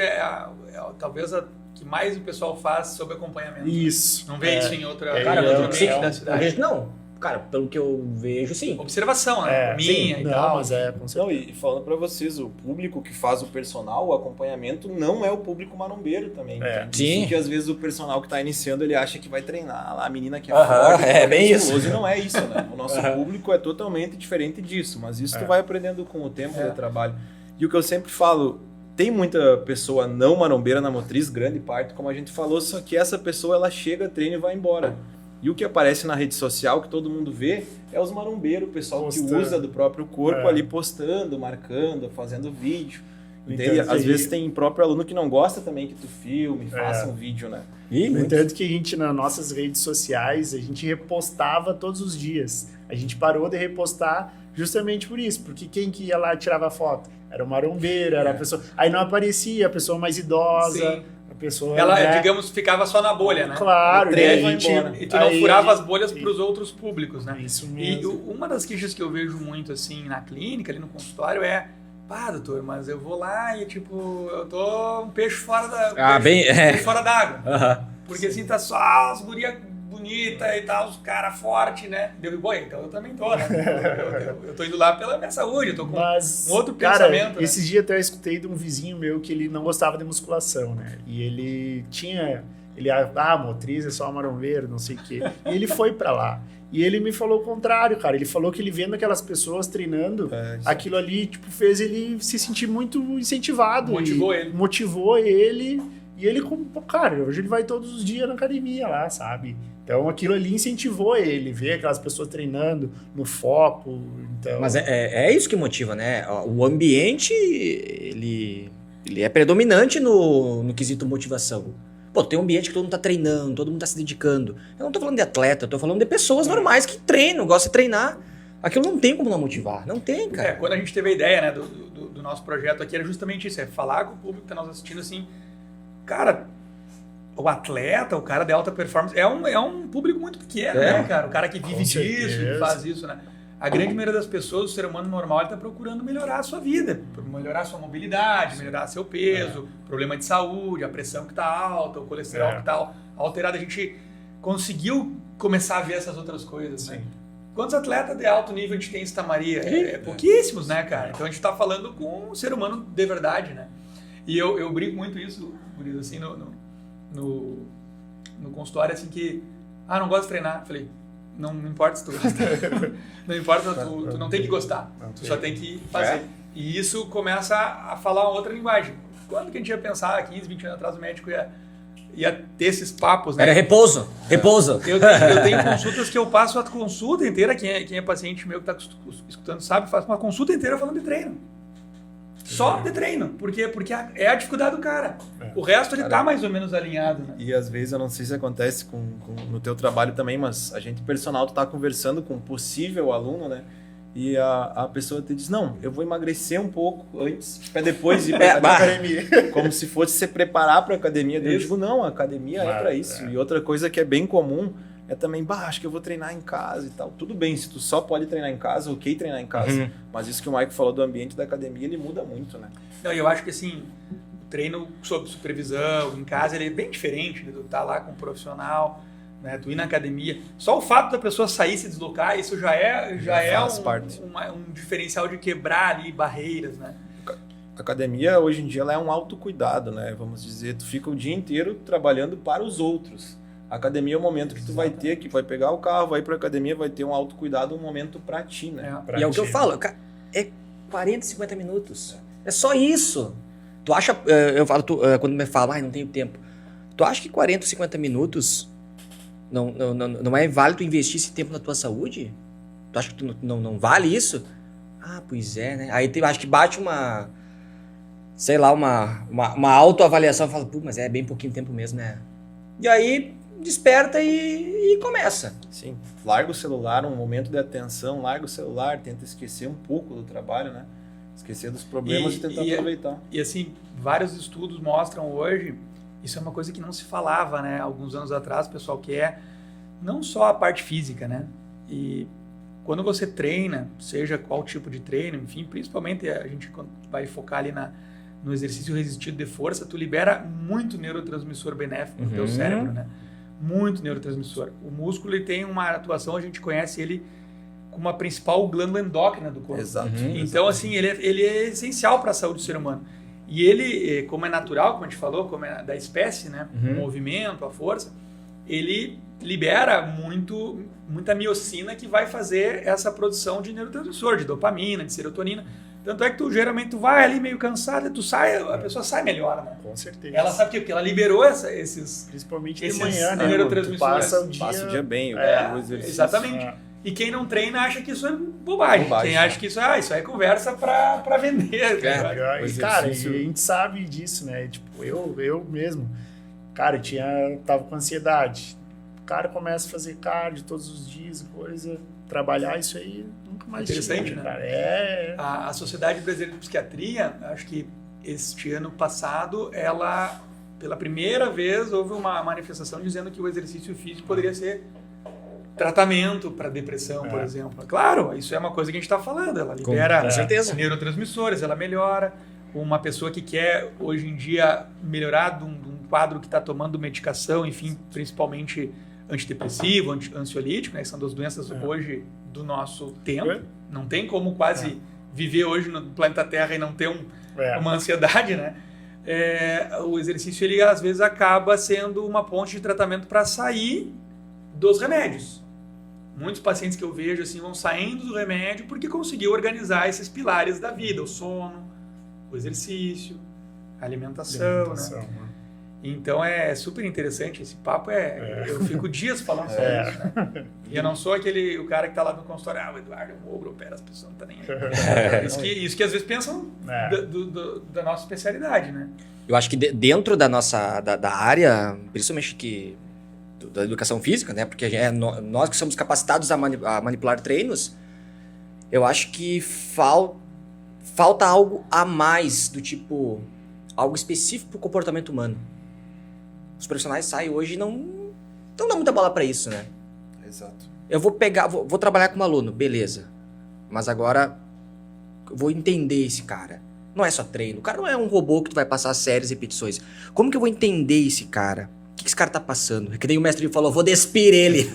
talvez a que mais o pessoal faz sob acompanhamento. Isso. Não vê isso em outro Sim, ambiente da eu cidade? vejo, não. Cara, pelo que eu vejo, sim. Observação, né? Minha e não, tal. mas com certeza. Não, e falando pra vocês, o público que faz o personal, o acompanhamento, não é o público marombeiro também. Sim. Porque às vezes o personal que tá iniciando, ele acha que vai treinar lá, a menina que é Aham, forte, é bem musculoso, e não é isso, né? O nosso público é totalmente diferente disso, mas isso tu vai aprendendo com o tempo de trabalho. E o que eu sempre falo, tem muita pessoa não marombeira na motriz, grande parte, como a gente falou, só que essa pessoa, ela chega, treina e vai embora. E o que aparece na rede social, que todo mundo vê, é os marombeiros, o pessoal que usa do próprio corpo ali postando, marcando, fazendo vídeo. Entende? Às vezes tem próprio aluno que não gosta também que tu filme, faça um vídeo, né? No entanto que a gente, nas nossas redes sociais, a gente repostava todos os dias. A gente parou de repostar justamente por isso, porque quem que ia lá e tirava foto? Era o marombeiro, era a pessoa... Aí não aparecia a pessoa mais idosa... Sim. A pessoa, ela, né? digamos, ficava só na bolha, né? Claro, E tu não furava as bolhas para os outros públicos, né? Isso mesmo. E uma das queixas que eu vejo muito, assim, na clínica, ali no consultório, é... Pá, doutor, mas eu vou lá e, tipo, eu tô um peixe fora da... peixe fora d'água. Porque, assim, tá só as gurias bonitas e tal, os caras fortes, né? Deu boi, então eu também tô, né? Eu tô indo lá pela minha saúde, eu tô com um outro pensamento, né? Esses dias até eu escutei de um vizinho meu que ele não gostava de musculação, né? E ele tinha... motriz é só marombeiro, não sei o quê. E ele foi pra lá. E ele me falou o contrário, cara. Ele falou que ele vendo aquelas pessoas treinando, aquilo ali, tipo, fez ele se sentir muito incentivado. Motivou ele. E ele, cara, hoje ele vai todos os dias na academia lá, sabe? Então aquilo ali incentivou ele, ver aquelas pessoas treinando no foco. Então... Mas é isso que motiva, né? O ambiente, ele é predominante no quesito motivação. Pô, tem um ambiente que todo mundo tá treinando, todo mundo tá se dedicando. Eu não tô falando de atleta, eu tô falando de pessoas normais que treinam, gostam de treinar. Aquilo não tem como não motivar, não tem, cara. Quando a gente teve a ideia, né, do nosso projeto aqui, era justamente isso, falar com o público que tá nos assistindo, assim, cara, o atleta, o cara de alta performance, é um público muito pequeno, né, cara? O cara que vive disso, que faz isso, né? A grande maioria das pessoas, o ser humano normal, ele está procurando melhorar a sua vida, melhorar a sua mobilidade, melhorar seu peso, problema de saúde, a pressão que está alta, o colesterol que está alterado. A gente conseguiu começar a ver essas outras coisas, né? Quantos atletas de alto nível a gente tem em Santa Maria? Pouquíssimos, né, cara? Então a gente está falando com um ser humano de verdade, né? E eu brinco muito isso, Guriz, assim, no consultório, assim, que... não gosto de treinar. Eu falei... Não importa se tu gosta. Não importa, tu não tem que gostar. Tu só tem que fazer. E isso começa a falar outra linguagem. Quando que a gente ia pensar, 15, 20 anos atrás, o médico ia ter esses papos, né? Era repouso. Eu tenho consultas que eu passo a consulta inteira, quem é paciente meu que está escutando sabe, faço uma consulta inteira falando de treino. Só de treino. Porque é a dificuldade do cara. O resto ele tá mais ou menos alinhado, né? E às vezes, eu não sei se acontece no teu trabalho também, mas a gente personal, tu tá conversando com um possível aluno, né? E a pessoa te diz, não, eu vou emagrecer um pouco antes, para depois ir para academia. Como se fosse se preparar para academia. Eu digo, não, a academia é para isso. E outra coisa que é bem comum é também, acho que eu vou treinar em casa e tal. Tudo bem, se tu só pode treinar em casa, ok treinar em casa. Mas isso que o Maico falou do ambiente da academia, ele muda muito, né? Não, eu acho que assim, o treino sob supervisão, em casa, ele é bem diferente, né? Tu tá lá com um profissional, né? Tu ir na academia. Só o fato da pessoa sair, se deslocar, isso já é um diferencial de quebrar ali barreiras, né? A academia, hoje em dia, ela é um autocuidado, né? Vamos dizer, tu fica o dia inteiro trabalhando para os outros. A academia é o momento que tu vai ter, que vai pegar o carro, vai pra academia, vai ter um autocuidado, um momento pra ti, né? E é o que eu falo, é 40, 50 minutos. É só isso. Tu acha, eu falo, quando me fala, não tenho tempo. Tu acha que 40, 50 minutos não é válido investir esse tempo na tua saúde? Tu acha que tu não vale isso? Pois é, né? Aí acho que bate uma autoavaliação e fala, mas é bem pouquinho tempo mesmo, né? E aí desperta e começa. Sim, larga o celular, um momento de atenção, larga o celular, tenta esquecer um pouco do trabalho, né? Esquecer dos problemas e tentar aproveitar. E assim, vários estudos mostram hoje, isso é uma coisa que não se falava, né? Alguns anos atrás, pessoal, que é não só a parte física, né? E quando você treina, seja qual tipo de treino, enfim, principalmente a gente vai focar ali no exercício resistido de força, tu libera muito neurotransmissor benéfico no teu cérebro, né? Muito neurotransmissor. O músculo ele tem uma atuação, a gente conhece ele como a principal glândula endócrina do corpo. Exato. Então, assim, ele é essencial para a saúde do ser humano. E ele, como é natural, como a gente falou, como é da espécie, né? O movimento, a força, ele libera muita miocina que vai fazer essa produção de neurotransmissor, de dopamina, de serotonina. Tanto é que geralmente tu vai ali meio cansado, tu sai, a pessoa sai melhor, né? Com certeza. Ela sabe o quê? Porque ela liberou esses... Principalmente de esses manhã, né? neurotransmissores. Tu passa o dia... Passa o dia bem, o exercício. Exatamente. É. E quem não treina acha que isso é bobagem. Bobagem, Quem acha que isso é conversa pra vender. E, cara, e a gente sabe disso, né? Tipo, eu mesmo, cara, tava com ansiedade. O cara começa a fazer cardio todos os dias, coisa, trabalhar isso aí, nunca mais Interessante, tinha, né? Cara. A Sociedade Brasileira de Psiquiatria, acho que este ano passado, ela, pela primeira vez, houve uma manifestação dizendo que o exercício físico poderia ser tratamento para depressão, por exemplo. Claro, isso é uma coisa que a gente está falando. Ela libera Com certeza. neurotransmissores, ela melhora. Uma pessoa que quer, hoje em dia, melhorar de um quadro que está tomando medicação, enfim, principalmente antidepressivo, ansiolítico, né, que são duas doenças hoje do nosso tempo. Não tem como quase viver hoje no planeta Terra e não ter uma ansiedade, né? O exercício, ele às vezes acaba sendo uma ponte de tratamento para sair dos remédios. Muitos pacientes que eu vejo assim vão saindo do remédio porque conseguiu organizar esses pilares da vida, o sono, o exercício, a alimentação, né? Então é super interessante esse papo, eu fico dias falando sobre isso, né? E eu não sou o cara que tá lá no consultório, o Eduardo é um ogro, opera, as pessoas não tá nem aí. Isso que às vezes pensam da nossa especialidade, né? Eu acho que dentro da nossa da área, principalmente da educação física, né? Porque nós que somos capacitados a manipular treinos, eu acho que falta algo a mais, do tipo, algo específico para o comportamento humano. Os profissionais saem hoje e não dão muita bola para isso, né? Exato. Eu vou trabalhar com um aluno, beleza. Mas agora eu vou entender esse cara. Não é só treino. O cara não é um robô que tu vai passar séries e repetições. Como que eu vou entender esse cara? O que esse cara tá passando? Que nem o mestre falou, vou despir ele.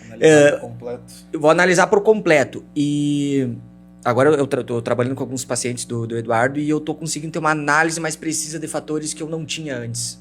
Analisar por completo. Eu vou analisar por completo. E agora eu tô trabalhando com alguns pacientes do Eduardo e eu tô conseguindo ter uma análise mais precisa de fatores que eu não tinha antes.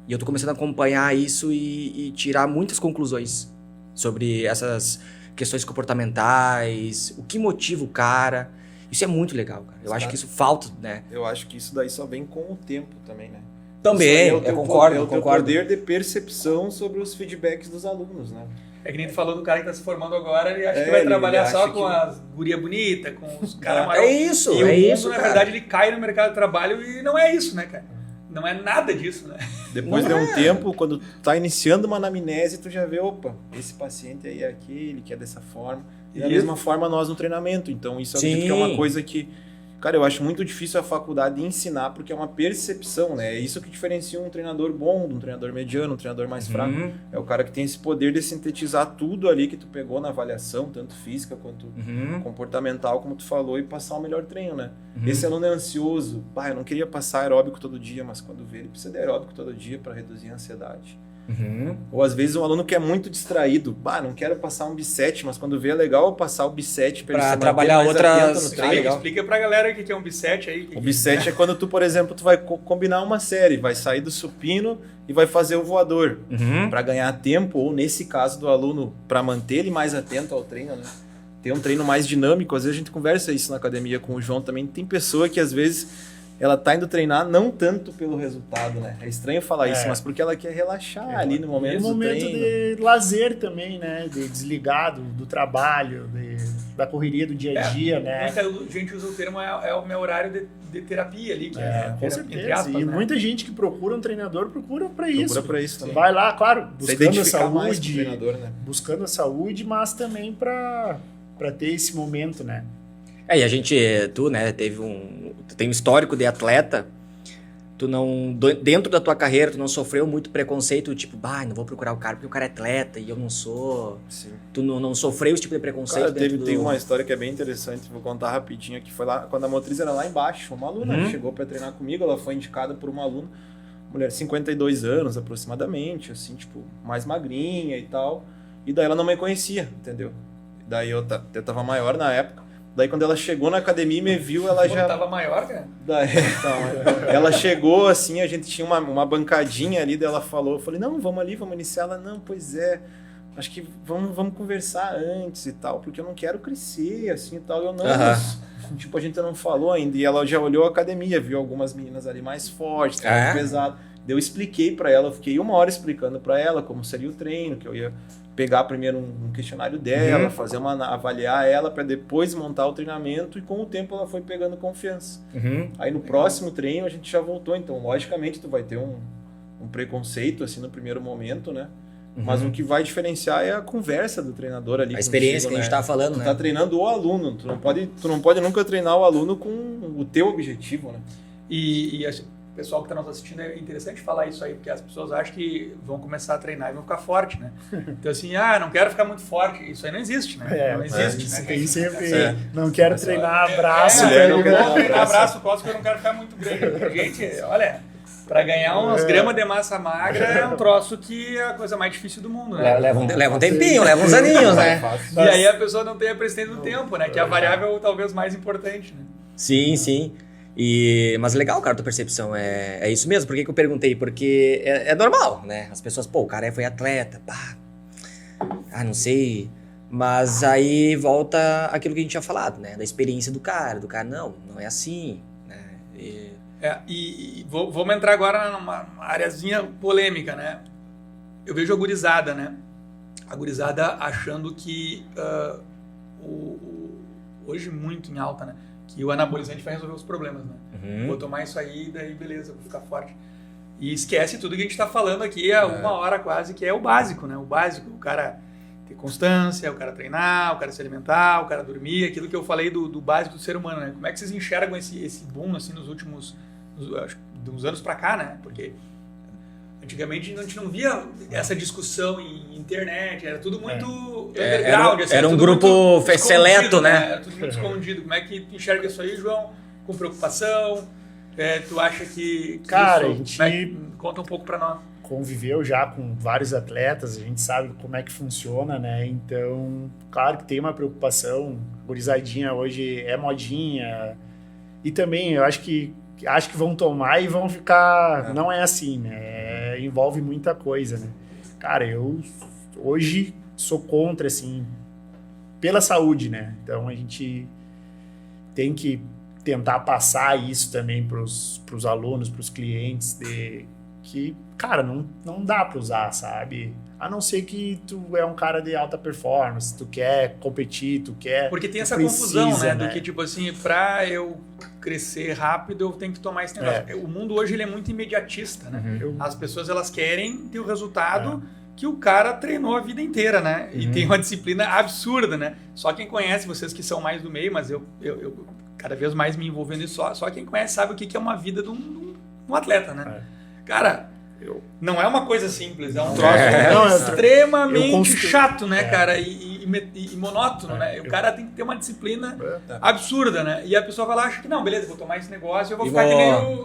E eu tô começando a acompanhar isso e tirar muitas conclusões sobre essas questões comportamentais, o que motiva o cara. Isso é muito legal, cara. Eu acho que isso falta, né? Eu acho que isso daí só vem com o tempo também, né? Também, eu concordo. É o teu poder de percepção sobre os feedbacks dos alunos, né? É que nem tu falou do cara que tá se formando agora, ele acha que vai trabalhar só com as guria bonita, com os caras É isso, e o mundo, na verdade, ele cai no mercado de trabalho e não é isso, né, cara? Não é nada disso, né? Depois de um tempo, quando tu tá iniciando uma anamnese, tu já vê, opa, esse paciente aí é aquele, que é dessa forma. E da mesma forma nós no treinamento. Então isso acredito que é uma coisa que, cara, eu acho muito difícil a faculdade ensinar, porque é uma percepção, né? É isso que diferencia um treinador bom de um treinador mediano, um treinador mais fraco. É o cara que tem esse poder de sintetizar tudo ali que tu pegou na avaliação, tanto física quanto comportamental, como tu falou, e passar o melhor treino, né? Esse aluno é ansioso. Eu não queria passar aeróbico todo dia, mas quando vê, ele precisa de aeróbico todo dia para reduzir a ansiedade. Ou às vezes um aluno que é muito distraído, não quero passar um B7, mas quando vê é legal passar o B7 para trabalhar outras. Explica pra galera o que é um B7 aí. O B7 é quando tu, por exemplo, tu vai combinar uma série, vai sair do supino e vai fazer o voador para ganhar tempo, ou nesse caso do aluno, para manter ele mais atento ao treino, né? Ter um treino mais dinâmico. Às vezes a gente conversa isso na academia com o João também. Tem pessoa que às vezes ela tá indo treinar não tanto pelo resultado, né? É estranho falar isso, mas porque ela quer relaxar ali no momento do treino. De lazer também, né? De desligar do trabalho, da correria do dia a dia, né? A gente usa o termo, é o meu horário de terapia ali. Que com certeza. Aspas, e muita gente que procura um treinador procura para isso. Procura para isso também. Vai lá, claro, buscando a saúde, treinador, né? buscando a saúde, mas também para ter esse momento, né? E a gente, tu, né, tu tem um histórico de atleta, tu não, dentro da tua carreira, tu não sofreu muito preconceito, tipo, não vou procurar o cara porque o cara é atleta e eu não sou. Sim. Tu não sofreu esse tipo de preconceito? Cara, tem uma história que é bem interessante, vou contar rapidinho, que foi lá, quando a motriz era lá embaixo, uma aluna chegou para treinar comigo, ela foi indicada por uma aluna, mulher 52 anos aproximadamente, assim, tipo, mais magrinha e tal, e daí ela não me conhecia, entendeu? Daí eu tava maior na época. Daí quando ela chegou na academia e me viu, ela já... tava maior, cara? Daí, então, ela chegou assim, a gente tinha uma bancadinha ali, daí ela falou, eu falei, não, vamos ali, vamos iniciar. Ela, não, pois é, acho que vamos conversar antes e tal, porque eu não quero crescer, assim e tal. Eu não, tipo, a gente não falou ainda, e ela já olhou a academia, viu algumas meninas ali mais fortes, mais pesado. Eu expliquei pra ela, eu fiquei 1 hora explicando pra ela como seria o treino, que eu ia pegar primeiro um questionário dela, avaliar ela para depois montar o treinamento, e com o tempo ela foi pegando confiança. Aí no próximo treino a gente já voltou, então logicamente tu vai ter um preconceito assim no primeiro momento, né? Mas o que vai diferenciar é a conversa do treinador ali. A experiência que a gente tá falando, tu né? tá treinando o aluno, tu não pode nunca treinar o aluno com o teu objetivo, né? E o pessoal que está nos assistindo, é interessante falar isso aí, porque as pessoas acham que vão começar a treinar e vão ficar forte, né? Então assim, não quero ficar muito forte, isso aí não existe, né? Não existe, né? Tem sempre, não quero treinar braço. Não quero treinar braço, costas, porque eu não quero ficar muito grande. Gente, olha, para ganhar umas gramas de massa magra é um troço que é a coisa mais difícil do mundo, né? Leva um tempinho, leva uns aninhos, né? E aí a pessoa não tem a presidência do tempo, né? Que é a variável talvez mais importante, né? Sim, sim. Mas legal, cara, tua percepção. É isso mesmo. Por que eu perguntei? Porque é normal, né? As pessoas, o cara foi atleta, não sei. Mas aí volta aquilo que a gente tinha falado, né? Da experiência do cara. Não é assim, né? E vamos entrar agora numa areazinha polêmica, né? Eu vejo a gurizada, né? A gurizada achando que hoje muito em alta, né? Que o anabolizante vai resolver os problemas, né? Vou tomar isso aí, daí beleza, vou ficar forte. E esquece tudo que a gente está falando aqui há 1 hora quase, que é o básico, né? O básico, o cara ter constância, o cara treinar, o cara se alimentar, o cara dormir, aquilo que eu falei do básico do ser humano, né? Como é que vocês enxergam esse boom, assim, nos últimos uns anos pra cá, né? Porque antigamente a gente não via essa discussão em internet, era tudo muito underground. Era um grupo seleto, né? Era tudo muito escondido. Como é que tu enxerga isso aí, João? Com preocupação? Tu acha que cara, isso, a gente conta um pouco pra nós. Conviveu já com vários atletas, a gente sabe como é que funciona, né? Então, claro que tem uma preocupação. Gurizadinha hoje é modinha. E também eu acho que vão tomar e vão ficar... Não é assim, né? Envolve muita coisa, né? Cara, eu hoje sou contra, assim, pela saúde, né? Então a gente tem que tentar passar isso também pros alunos, pros clientes, de que, cara, não dá para usar, sabe? A não ser que tu é um cara de alta performance, tu quer competir, tu quer... Porque tem essa confusão, né? Do que, tipo assim, pra eu crescer rápido, eu tenho que tomar esse negócio. O mundo hoje ele é muito imediatista, né? As pessoas, elas querem ter o resultado que o cara treinou a vida inteira, né? E tem uma disciplina absurda, né? Só quem conhece, vocês que são mais do meio, mas eu cada vez mais me envolvendo nisso, só quem conhece sabe o que é uma vida de um atleta, né? Cara... Não é uma coisa simples, é um troço extremamente chato, né, cara? E monótono, né? O cara tem que ter uma disciplina absurda, né? E a pessoa vai lá e acha que, não, beleza, vou tomar esse negócio e eu vou ficar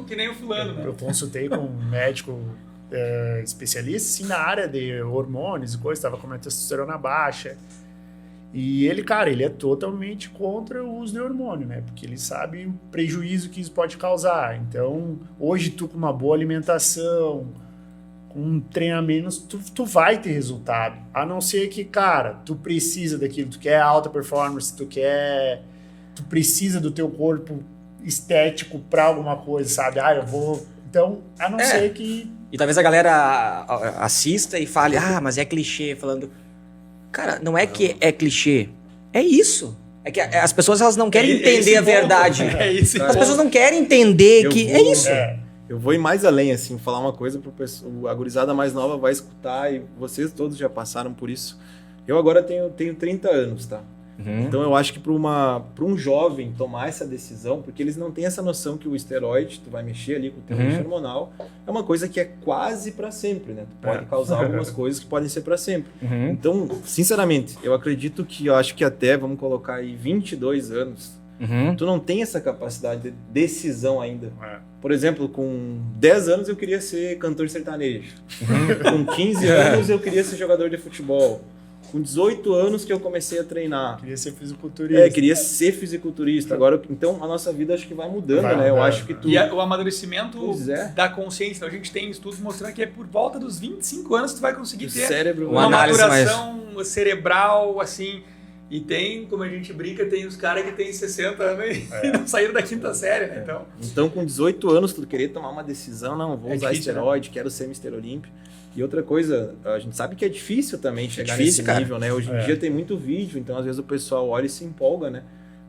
que nem o fulano, né? Eu consultei com um médico especialista, assim, na área de hormônios e coisa, estava com a testosterona baixa. E ele, cara, ele é totalmente contra o uso de hormônio, né? Porque ele sabe o prejuízo que isso pode causar. Então, hoje tu com uma boa alimentação, com um treinamento, tu vai ter resultado. A não ser que, cara, tu precisa daquilo, tu quer alta performance, tu precisa do teu corpo estético pra alguma coisa, sabe? Eu vou... Então, a não ser que... E talvez a galera assista e fale, mas é clichê, falando... Cara, não é que é clichê, é isso. É que as pessoas elas não querem entender a verdade. As pessoas não querem entender é isso. Eu vou ir mais além, assim, falar uma coisa para a gurizada mais nova vai escutar e vocês todos já passaram por isso. Eu agora tenho 30 anos, tá? Então eu acho que para um jovem tomar essa decisão, porque eles não têm essa noção que o esteroide, tu vai mexer ali com o teu eixo hormonal, é uma coisa que é quase para sempre, né? Tu pode causar algumas coisas que podem ser para sempre. Então, sinceramente, eu acredito que, eu acho que até, vamos colocar aí 22 anos, tu não tem essa capacidade de decisão ainda. Por exemplo, com 10 anos eu queria ser cantor sertanejo. Com 15 anos eu queria ser jogador de futebol. Com 18 anos que eu comecei a treinar. Queria ser fisiculturista. Queria ser fisiculturista. Agora, então, a nossa vida acho que vai mudando, né? Eu acho que E o amadurecimento da consciência. Então, a gente tem estudos mostrando que é por volta dos 25 anos que tu vai conseguir ter cérebro, uma maturação cerebral, assim, E tem, como a gente brinca, tem os caras que tem 60 anos e não saíram da quinta série, né? Então, com 18 anos, tu querer tomar uma decisão, não, vou usar difícil, esteroide, quero ser Mr. Olímpio. E outra coisa, a gente sabe que é difícil também chegar nesse nível, né? Hoje em dia tem muito vídeo, então às vezes o pessoal olha e se empolga, né?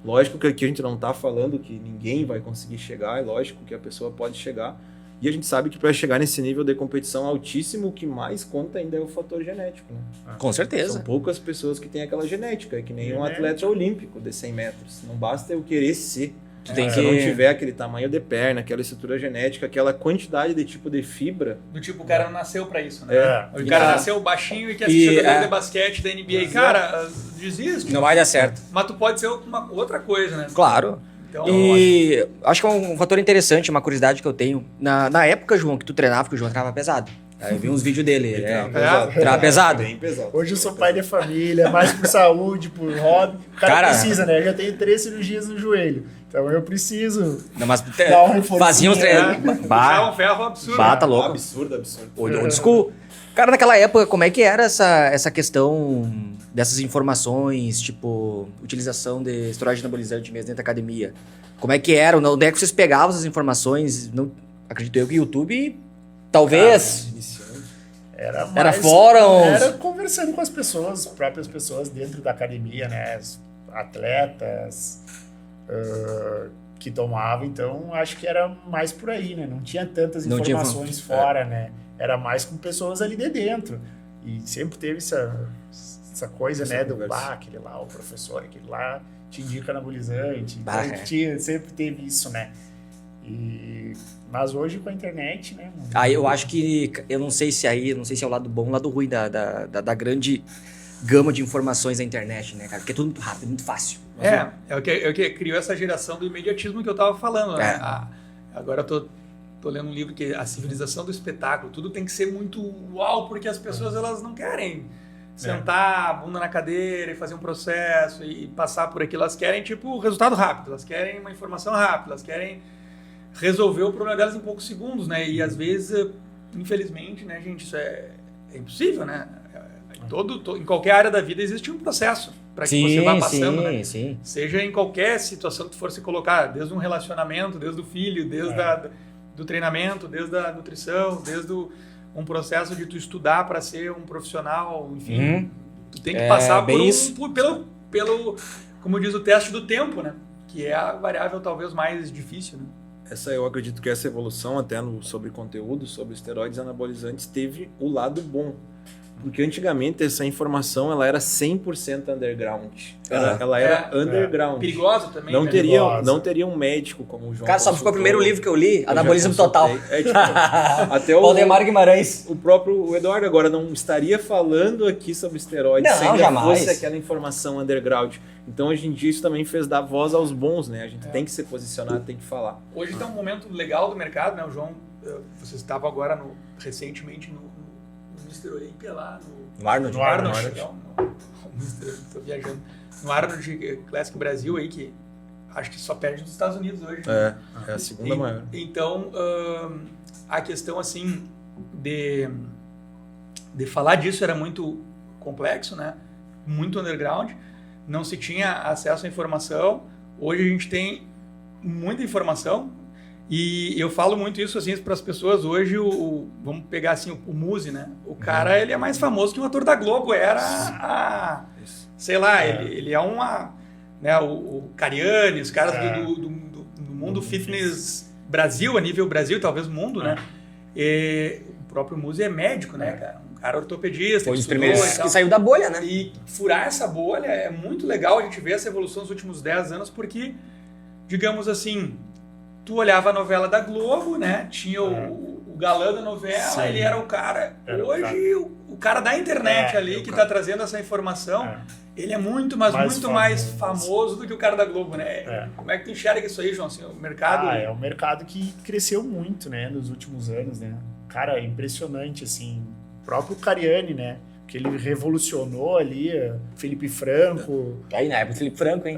Lógico que aqui a gente não tá falando que ninguém vai conseguir chegar, é lógico que a pessoa pode chegar. E a gente sabe que para chegar nesse nível de competição altíssimo, o que mais conta ainda é o fator genético, né? Com certeza. São poucas pessoas que têm aquela genética, é que nem um atleta olímpico de 100 metros. Não basta eu querer ser. Tu tem Se que... eu não tiver aquele tamanho de perna, aquela estrutura genética, aquela quantidade de tipo de fibra... Do tipo, o cara não nasceu pra isso, né? É. O cara nasceu baixinho e quer assistir jogador de basquete da NBA. Cara, desiste. Não vai dar certo. Mas tu pode ser uma outra coisa, né? Claro. Então, E acho que é um fator interessante, uma curiosidade que eu tenho. Na época, João, que tu treinava, que o João treinava pesado. Aí eu vi uns vídeos dele. Treinava pesado. Bem pesado. Hoje eu sou pai de família, mais por saúde, por hobby. O cara precisa, né? Eu já tenho 3 cirurgias no joelho. Então eu preciso Não, mas dar um reforço. fazia uns treinos. puxar um ferro absurdo. Bata louco. Absurdo. Old school. Cara, naquela época, como é que era essa questão dessas informações, tipo, utilização de esteroide anabolizante mesmo dentro da academia? Como é que era? Onde é que vocês pegavam essas informações? Não, acredito eu que o YouTube, talvez... Era fóruns? Era conversando com as pessoas, próprias pessoas dentro da academia, né? Atletas que tomavam. Então, acho que era mais por aí, né? Não tinha tantas informações fora, né? Era mais com pessoas ali de dentro. E sempre teve essa coisa, né? Do aquele lá, o professor, aquele lá te indica anabolizante. Então, sempre teve isso, né? Mas hoje com a internet, né? Aí eu acho que, eu não sei se é o lado bom ou o lado ruim da grande gama de informações da internet, né, cara? Porque é tudo muito rápido, muito fácil. É o que criou essa geração do imediatismo que eu tava falando, né? Agora eu tô lendo um livro que é A Civilização do Espetáculo. Tudo tem que ser muito uau, porque as pessoas elas não querem sentar a bunda na cadeira e fazer um processo e passar por aquilo. Elas querem, tipo, resultado rápido. Elas querem uma informação rápida. Elas querem resolver o problema delas em poucos segundos, né? E às vezes, infelizmente, né, gente, isso é impossível, né? Em qualquer área da vida existe um processo para que você vá passando, né? Sim. Seja em qualquer situação que tu for se colocar, desde um relacionamento, desde o filho, desde do treinamento, desde a nutrição, desde um processo de tu estudar para ser um profissional, enfim. Tu tem que passar pelo, como diz o teste do tempo, né? Que é a variável talvez mais difícil, né? Eu acredito que essa evolução até sobre conteúdo, sobre esteroides anabolizantes, teve o lado bom. Porque antigamente essa informação ela era 100% underground. Ela era underground. Perigosa também. Não teria um médico como o João. Cara, só foi o primeiro livro que eu li, Anabolismo Total. Até o Valdemar Guimarães. O próprio Eduardo agora não estaria falando aqui sobre esteroides se ainda fosse aquela informação underground. Então hoje em dia isso também fez dar voz aos bons, né? A gente tem que se posicionar, tem que falar. Hoje está um momento legal do mercado, né? O João, vocês estavam agora recentemente no Mr. Olympia lá no Arnold. Estou viajando. No Arnold Classic Brasil aí, que acho que só perde nos Estados Unidos hoje. É a segunda maior. Então, a questão assim de falar disso era muito complexo, né? Muito underground. Não se tinha acesso à informação. Hoje a gente tem muita informação. E eu falo muito isso assim para as pessoas hoje, vamos pegar assim o Muzi, né? O cara, ele é mais famoso que o ator da Globo era sei lá, ele é né, o Cariani, os caras do mundo fitness Brasil, a nível Brasil, talvez mundo, né? E o próprio Muzi é médico, né, cara? Um cara ortopedista. Foi um dos primeiros que saiu da bolha, né? E furar essa bolha é muito legal a gente ver essa evolução nos últimos 10 anos, porque, digamos assim, tu olhava a novela da Globo, né? Tinha o galã da novela, ele era o cara. Hoje, o cara da internet ali que tá trazendo essa informação, ele é muito mais famoso do que o cara da Globo, né? Como é que tu enxerga isso aí, João? Assim, o mercado... É um mercado que cresceu muito, né? Nos últimos anos, né? Cara, é impressionante, assim. O próprio Cariani, né? que ele revolucionou ali, Felipe Franco. Aí, na época, o Felipe Franco, hein?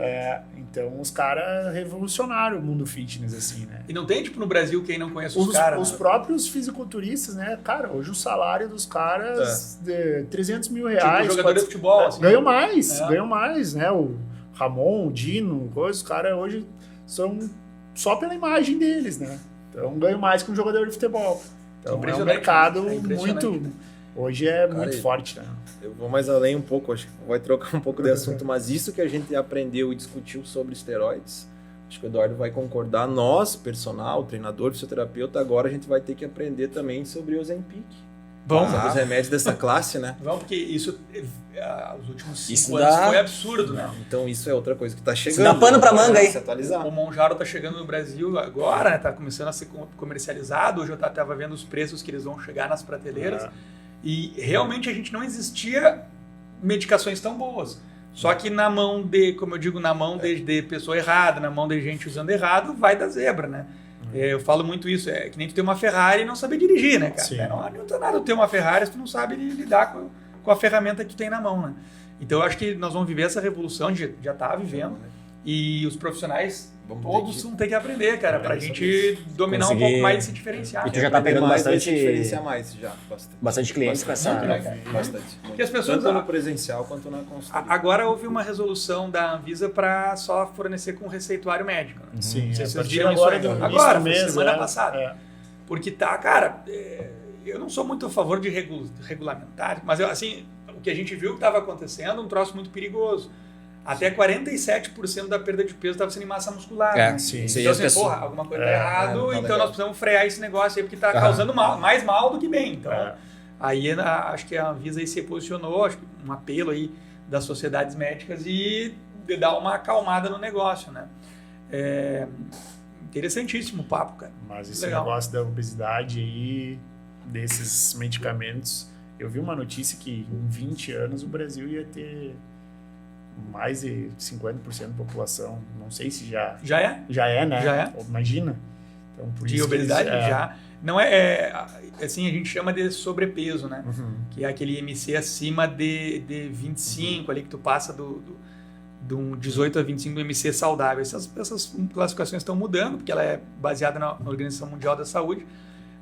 Então, os caras revolucionaram o mundo fitness, assim, né? E não tem, tipo, no Brasil, quem não conhece os caras? Os próprios fisiculturistas, né? Cara, hoje o salário dos caras de 300 mil reais. Tipo, jogador de futebol, assim. Ganham mais, né? O Ramon, o Dino, os caras hoje são só pela imagem deles, né? Então, ganham mais que um jogador de futebol. Então, é um mercado muito... Hoje é muito forte, né? Eu vou mais além um pouco, acho que vai trocar um pouco de assunto, mas isso que a gente aprendeu e discutiu sobre esteroides, acho que o Eduardo vai concordar, nós, personal, treinador, fisioterapeuta, agora a gente vai ter que aprender também sobre o Ozempic. Sobre os remédios dessa classe, né? Vamos, porque isso, os últimos 5 anos foi absurdo, né? Então isso é outra coisa que tá chegando. Dá pano pra manga aí. Se atualizar. O Monjaro tá chegando no Brasil agora, né? Tá começando a ser comercializado, hoje eu tava vendo os preços que eles vão chegar nas prateleiras. E realmente a gente não existia medicações tão boas. Só que na mão de, como eu digo, na mão de pessoa errada, na mão de gente usando errado, vai dar zebra, né? Eu falo muito isso, é que nem tu ter uma Ferrari e não saber dirigir, né, cara? Sim. Não adianta nada tu ter uma Ferrari se tu não sabe lidar com a ferramenta que tu tem na mão, né? Então eu acho que nós vamos viver essa revolução, a gente já tá vivendo, e os profissionais todos vão ter que aprender, cara, pra gente dominar um pouco mais e se diferenciar. E tu já tá pegando bastante clientes com essa... Bastante. Porque as pessoas... Tanto no presencial quanto na consultoria. Agora houve uma resolução da Anvisa para só fornecer com receituário médico. Né? Sim, não sei se vocês viram isso ainda. Agora, mesmo, semana passada. Porque cara, eu não sou muito a favor de regulamentar, mas assim, o que a gente viu que estava acontecendo, um troço muito perigoso. Até 47% da perda de peso estava sendo em massa muscular. Né? Sim. Então, assim, alguma coisa está errado, então nós precisamos frear esse negócio aí, porque está causando mais mal do que bem. Então, aí acho que a Anvisa aí se posicionou, acho que um apelo aí das sociedades médicas e de dar uma acalmada no negócio, né? Interessantíssimo o papo, cara. Mas esse negócio da obesidade aí, desses medicamentos, eu vi uma notícia que em 20 anos o Brasil ia ter mais de 50% da população, não sei se já... Já é? Já é, né? Já é. Imagina. Então, por de isso obesidade já. Não assim, a gente chama de sobrepeso, né? Que é aquele IMC acima de 25, ali que tu passa do 18 a 25 do IMC saudável. Essas classificações estão mudando, porque ela é baseada na Organização Mundial da Saúde,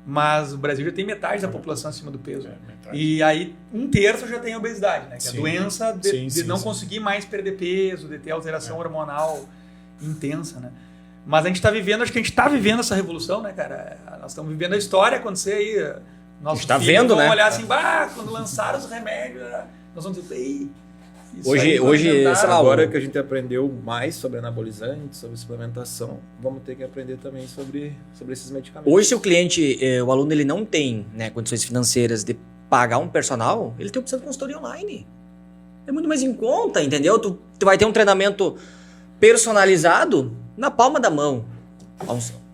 mas o Brasil já tem metade da população acima do peso. E aí, 1/3 já tem obesidade, né? Que é a doença de não conseguir mais perder peso, de ter alteração hormonal intensa, né? Mas a gente está vivendo, acho que a gente está vivendo essa revolução, né, cara? Nós estamos vivendo a história acontecer aí. Nossos tá filhos vendo, vão né? olhar assim, quando lançaram os remédios, nós vamos dizer, ei, hoje sei lá, agora que a gente aprendeu mais sobre anabolizantes, sobre suplementação, vamos ter que aprender também sobre esses medicamentos. Hoje, se o cliente, o aluno, ele não tem, né, condições financeiras de pagar um personal, ele tem opção de consultoria online. É muito mais em conta, entendeu? Tu vai ter um treinamento personalizado na palma da mão.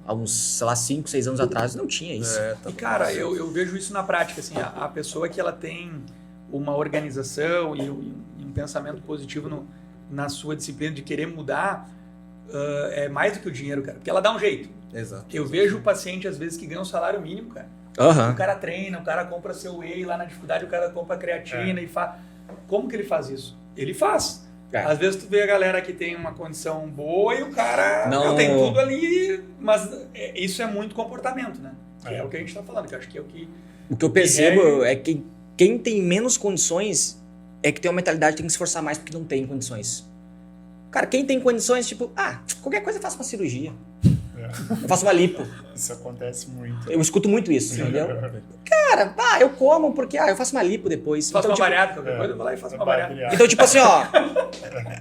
Há uns, sei lá, 5, 6 anos atrás não tinha isso. E, cara, eu vejo isso na prática, assim, a pessoa que ela tem uma organização e um pensamento positivo na sua disciplina de querer mudar, é mais do que o dinheiro, cara, porque ela dá um jeito. Exato. Eu vejo o paciente, às vezes, que ganha um salário mínimo, cara. O cara treina, o cara compra seu whey, lá na dificuldade o cara compra creatina e faz... Como que ele faz isso? Ele faz. Às vezes tu vê a galera que tem uma condição boa e o cara tem tudo ali, mas isso é muito comportamento, né? Que é o que a gente tá falando, que eu acho que é o que... O que eu percebo é que quem tem menos condições é que tem uma mentalidade de tem que se esforçar mais porque não tem condições. Cara, quem tem condições, tipo, qualquer coisa eu faço uma cirurgia. Eu faço uma lipo. Isso acontece muito. Eu escuto muito isso, entendeu? Cara, eu como porque eu faço uma lipo depois. Faço uma bariátrica, qualquer coisa eu vou lá e faço uma bariátrica. Então, tipo assim, ó,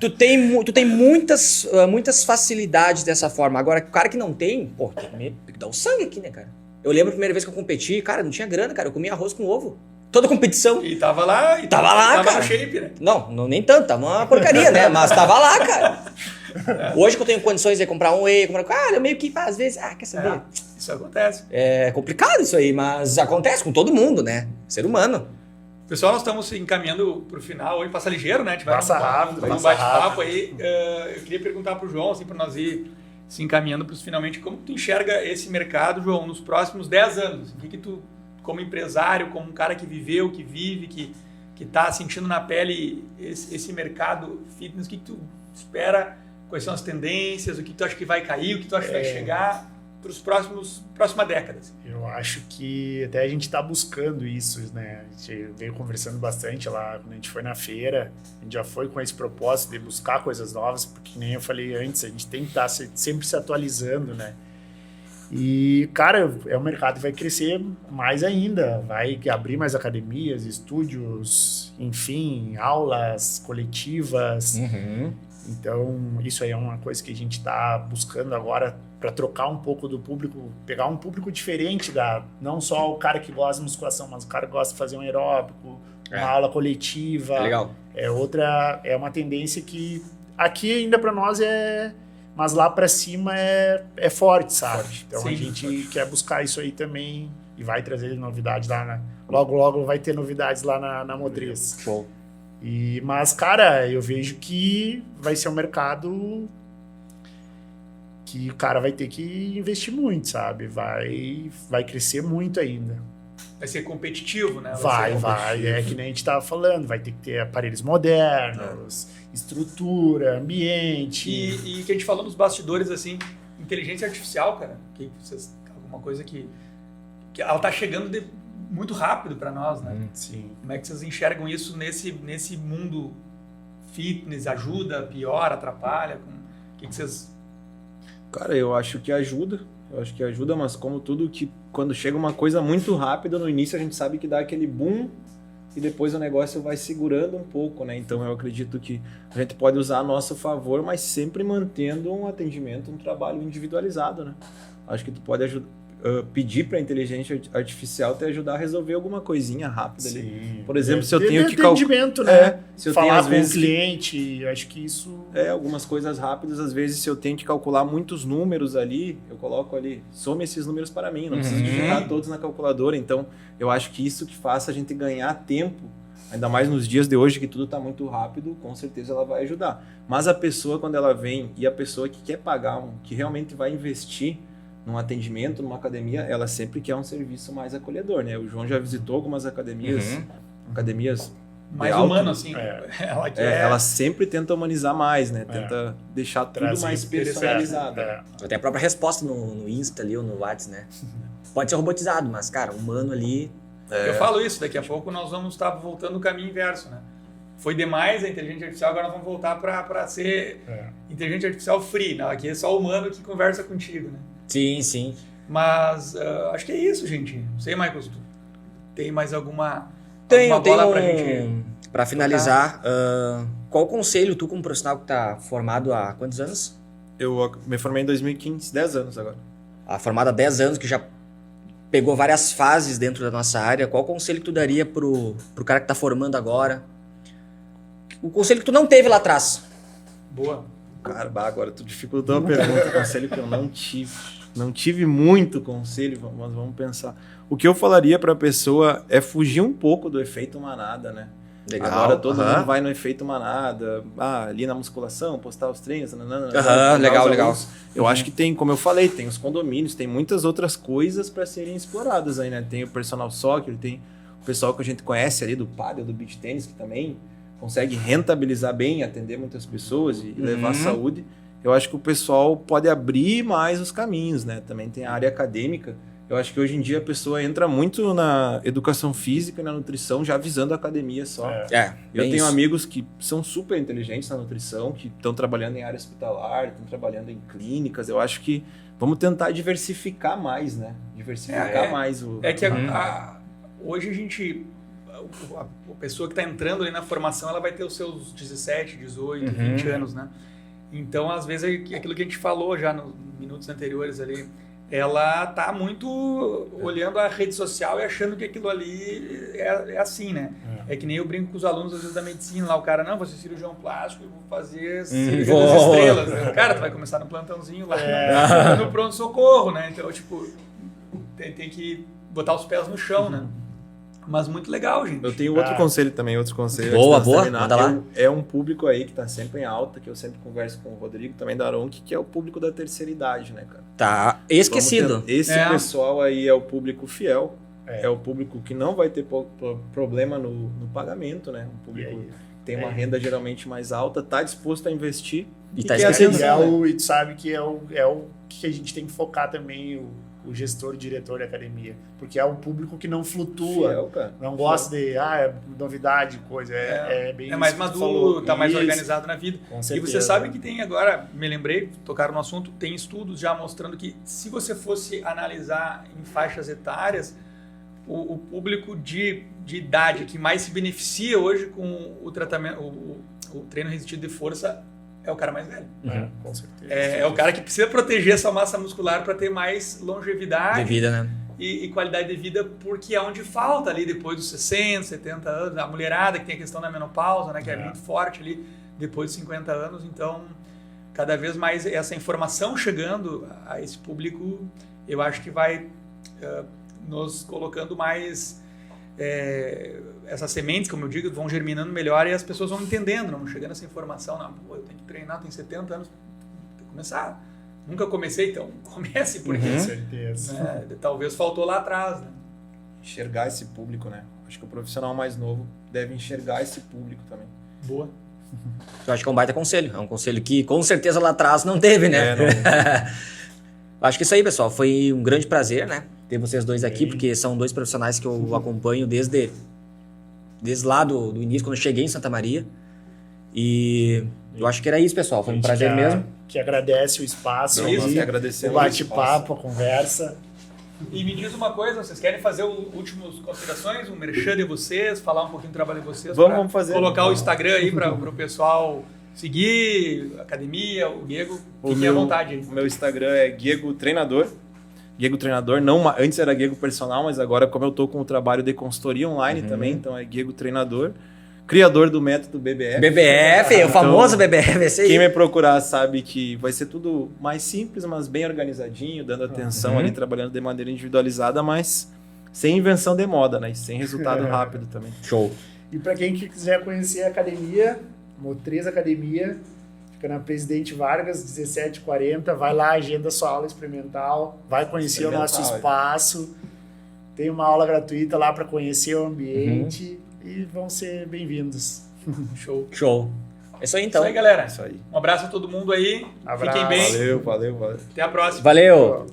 tu tem muitas facilidades dessa forma. Agora, o cara que não tem, tem que dar o sangue aqui, né, cara? Eu lembro a primeira vez que eu competi, cara, não tinha grana, cara. Eu comia arroz com ovo. Toda competição. E tava lá, cara. Tava no shape, né? Não, nem tanto, tava uma porcaria, né? Mas tava lá, cara. Hoje que eu tenho condições de comprar um whey, cara, eu meio que, às vezes, quer saber? Isso acontece. É complicado isso aí, mas acontece com todo mundo, né? Ser humano. Pessoal, nós estamos encaminhando pro final, hoje passa ligeiro, né? Passa rápido. Um bate-papo aí. Eu queria perguntar pro João, assim, para nós ir se encaminhando pros finalmente, como tu enxerga esse mercado, João, nos próximos 10 anos? O que tu, como empresário, como um cara que viveu, que vive, que que tá sentindo na pele esse mercado fitness, o que tu espera, quais são as tendências, o que tu acha que vai cair, o que tu acha que vai chegar para os próxima década? Assim. Eu acho que até a gente está buscando isso, né? A gente veio conversando bastante lá, quando a gente foi na feira, a gente já foi com esse propósito de buscar coisas novas, porque nem eu falei antes, a gente tem que estar sempre se atualizando, né? E, cara, o mercado vai crescer mais ainda, vai abrir mais academias, estúdios, enfim, aulas coletivas. Então, isso aí é uma coisa que a gente está buscando agora para trocar um pouco do público, pegar um público diferente, não só o cara que gosta de musculação, mas o cara que gosta de fazer um aeróbico, uma aula coletiva. Legal. É uma tendência que aqui ainda para nós mas lá para cima é forte, sabe? Então Sim, a gente quer buscar isso aí também e vai trazer novidades lá. Logo vai ter novidades lá na Modrez. Show. Mas, cara, eu vejo que vai ser um mercado que o cara vai ter que investir muito, sabe? Vai crescer muito ainda. Vai ser competitivo, né? Vai. É que nem a gente tava falando, vai ter que ter aparelhos modernos, estrutura, ambiente. E que a gente falou nos bastidores, assim, inteligência artificial, cara, alguma coisa que ela tá chegando muito rápido para nós, né? Sim. Como é que vocês enxergam isso nesse mundo fitness? Ajuda, piora, atrapalha? O que vocês... Cara, eu acho que ajuda. Mas como tudo que quando chega uma coisa muito rápida, no início a gente sabe que dá aquele boom e depois o negócio vai segurando um pouco, né? Então eu acredito que a gente pode usar a nosso favor, mas sempre mantendo um atendimento, um trabalho individualizado, né? Acho que tu pode pedir para a inteligência artificial te ajudar a resolver alguma coisinha rápida ali. Por exemplo, se eu tenho que atendimento, né? Se eu falar tenho, às com vezes, o cliente, eu acho que isso... algumas coisas rápidas, às vezes, se eu tenho que calcular muitos números ali, eu coloco ali, some esses números para mim, não preciso digitar todos na calculadora. Então, eu acho que isso que faça a gente ganhar tempo, ainda mais nos dias de hoje que tudo está muito rápido, com certeza ela vai ajudar. Mas a pessoa, quando ela vem, e a pessoa que quer pagar, que realmente vai investir num atendimento, numa academia, ela sempre quer um serviço mais acolhedor, né? O João já visitou algumas academias mais humano, assim. Ela sempre tenta humanizar mais, né? Tenta deixar tudo mais personalizado. Tem a própria resposta no Insta ali ou no WhatsApp, né? Pode ser robotizado, mas, cara, humano ali... Eu falo isso, daqui a pouco nós vamos estar voltando no caminho inverso, né? Foi demais a inteligência artificial, agora nós vamos voltar para ser inteligência artificial free, né? Aqui é só o humano que conversa contigo, né? Sim. Mas acho que é isso, gente. Não sei, Michael, se tu tem mais alguma bola pra gente... Para finalizar, qual conselho tu, como profissional que tá formado há quantos anos? Eu me formei em 2015, 10 anos agora. Formado há 10 anos, que já pegou várias fases dentro da nossa área. Qual conselho que tu daria pro cara que tá formando agora? O conselho que tu não teve lá atrás. Boa. Cara, agora tu dificultou a pergunta. Conselho que eu não tive. Não tive muito conselho, mas vamos pensar. O que eu falaria para a pessoa é fugir um pouco do efeito manada, né? Legal. Agora todo mundo vai no efeito manada, ali na musculação, postar os treinos, legal. Eu acho que tem, como eu falei, tem os condomínios, tem muitas outras coisas para serem exploradas aí, né? Tem o personal soccer, tem o pessoal que a gente conhece ali do pádel, do beach tennis, que também consegue rentabilizar bem, atender muitas pessoas e levar saúde. Eu acho que o pessoal pode abrir mais os caminhos, né? Também tem a área acadêmica. Eu acho que hoje em dia a pessoa entra muito na educação física e na nutrição, já visando a academia só. Eu tenho amigos que são super inteligentes na nutrição, que estão trabalhando em área hospitalar, estão trabalhando em clínicas. Eu acho que vamos tentar diversificar mais, né? Mais o... hoje a gente... A pessoa que está entrando ali na formação, ela vai ter os seus 17, 18, 20 anos, né? Então, às vezes, aquilo que a gente falou já nos minutos anteriores ali, ela tá muito olhando a rede social e achando que aquilo ali é assim, né? É que nem eu brinco com os alunos, às vezes, da medicina lá, o cara, não, vou ser cirurgião plástico, eu vou fazer cirurgia das estrelas. Né? Cara, tu vai começar no plantãozinho lá, no pronto-socorro, né? Então, tipo, tem que botar os pés no chão, né? Mas muito legal, gente. Eu tenho outro conselho também, Boa, manda lá. É um público aí que tá sempre em alta, que eu sempre converso com o Rodrigo, também da Aronc, que é o público da terceira idade, né, cara? Tá esquecido. Esse pessoal aí é o público fiel, É o público que não vai ter problema no pagamento, né? Um público que tem uma renda geralmente mais alta, está disposto a investir E tá quer esquecido. atenção, né? E tu sabe que é o que a gente tem que focar também, o gestor, o diretor da academia. Porque é um público que não flutua. Fiel, cara. Não gosta de novidade, coisa. É bem mais isso que tu maduro, falou. tá mais Isso, organizado na vida. com E certeza. você sabe que tem agora, me lembrei, tocaram no assunto, tem estudos já mostrando que se você fosse analisar em faixas etárias, o público de idade que mais se beneficia hoje com o tratamento, o treino resistido de força é o cara mais velho. Com certeza. É o cara que precisa proteger essa massa muscular para ter mais longevidade De vida, né? e qualidade de vida, porque é onde falta ali depois dos 60, 70 anos, a mulherada que tem a questão da menopausa, né, que é muito forte ali depois dos 50 anos, então cada vez mais essa informação chegando a esse público, eu acho que vai nos colocando mais essas sementes, como eu digo, vão germinando melhor e as pessoas vão entendendo, não chegando essa informação, não, pô, eu tenho que treinar, tenho 70 anos, tem que começar. Nunca comecei, então comece, porque Com certeza. talvez faltou lá atrás, né? Enxergar esse público, né? Acho que o profissional mais novo deve enxergar esse público também. Boa. Eu acho que é um baita conselho. É um conselho que com certeza lá atrás não teve, né? Acho que é isso aí, pessoal. Foi um grande prazer, né? Ter vocês dois aqui, porque são dois profissionais que eu acompanho desde lá do início, quando eu cheguei em Santa Maria. E eu acho que era isso, pessoal. Foi um prazer mesmo. Que agradece o espaço, Nós que agradecemos o o bate-papo, a conversa. E me diz uma coisa, vocês querem fazer últimas considerações, um merchan de vocês, falar um pouquinho do trabalho de vocês? Vamos fazer. Colocar o Instagram aí para o pessoal seguir, a academia, o Diego, fiquem à vontade aí. O meu Instagram é Diego Treinador. Diego Treinador, antes era Diego Personal, mas agora como eu tô com o trabalho de consultoria online também, então é Diego Treinador. Criador do método BBF. BBF, o famoso BBF, esse aí. Quem me procurar sabe que vai ser tudo mais simples, mas bem organizadinho, dando atenção ali, trabalhando de maneira individualizada, mas sem invenção de moda, né? E sem resultado rápido também. Show. E para quem quiser conhecer a academia, Motriz Academia, fica na Presidente Vargas, 1740, vai lá, agenda sua aula experimental, vai conhecer o nosso espaço, tem uma aula gratuita lá para conhecer o ambiente e vão ser bem-vindos. Show. É isso aí, então. Isso aí, galera. Isso aí. Um abraço a todo mundo aí. Abraço. Fiquem bem. Valeu. Até a próxima. Valeu.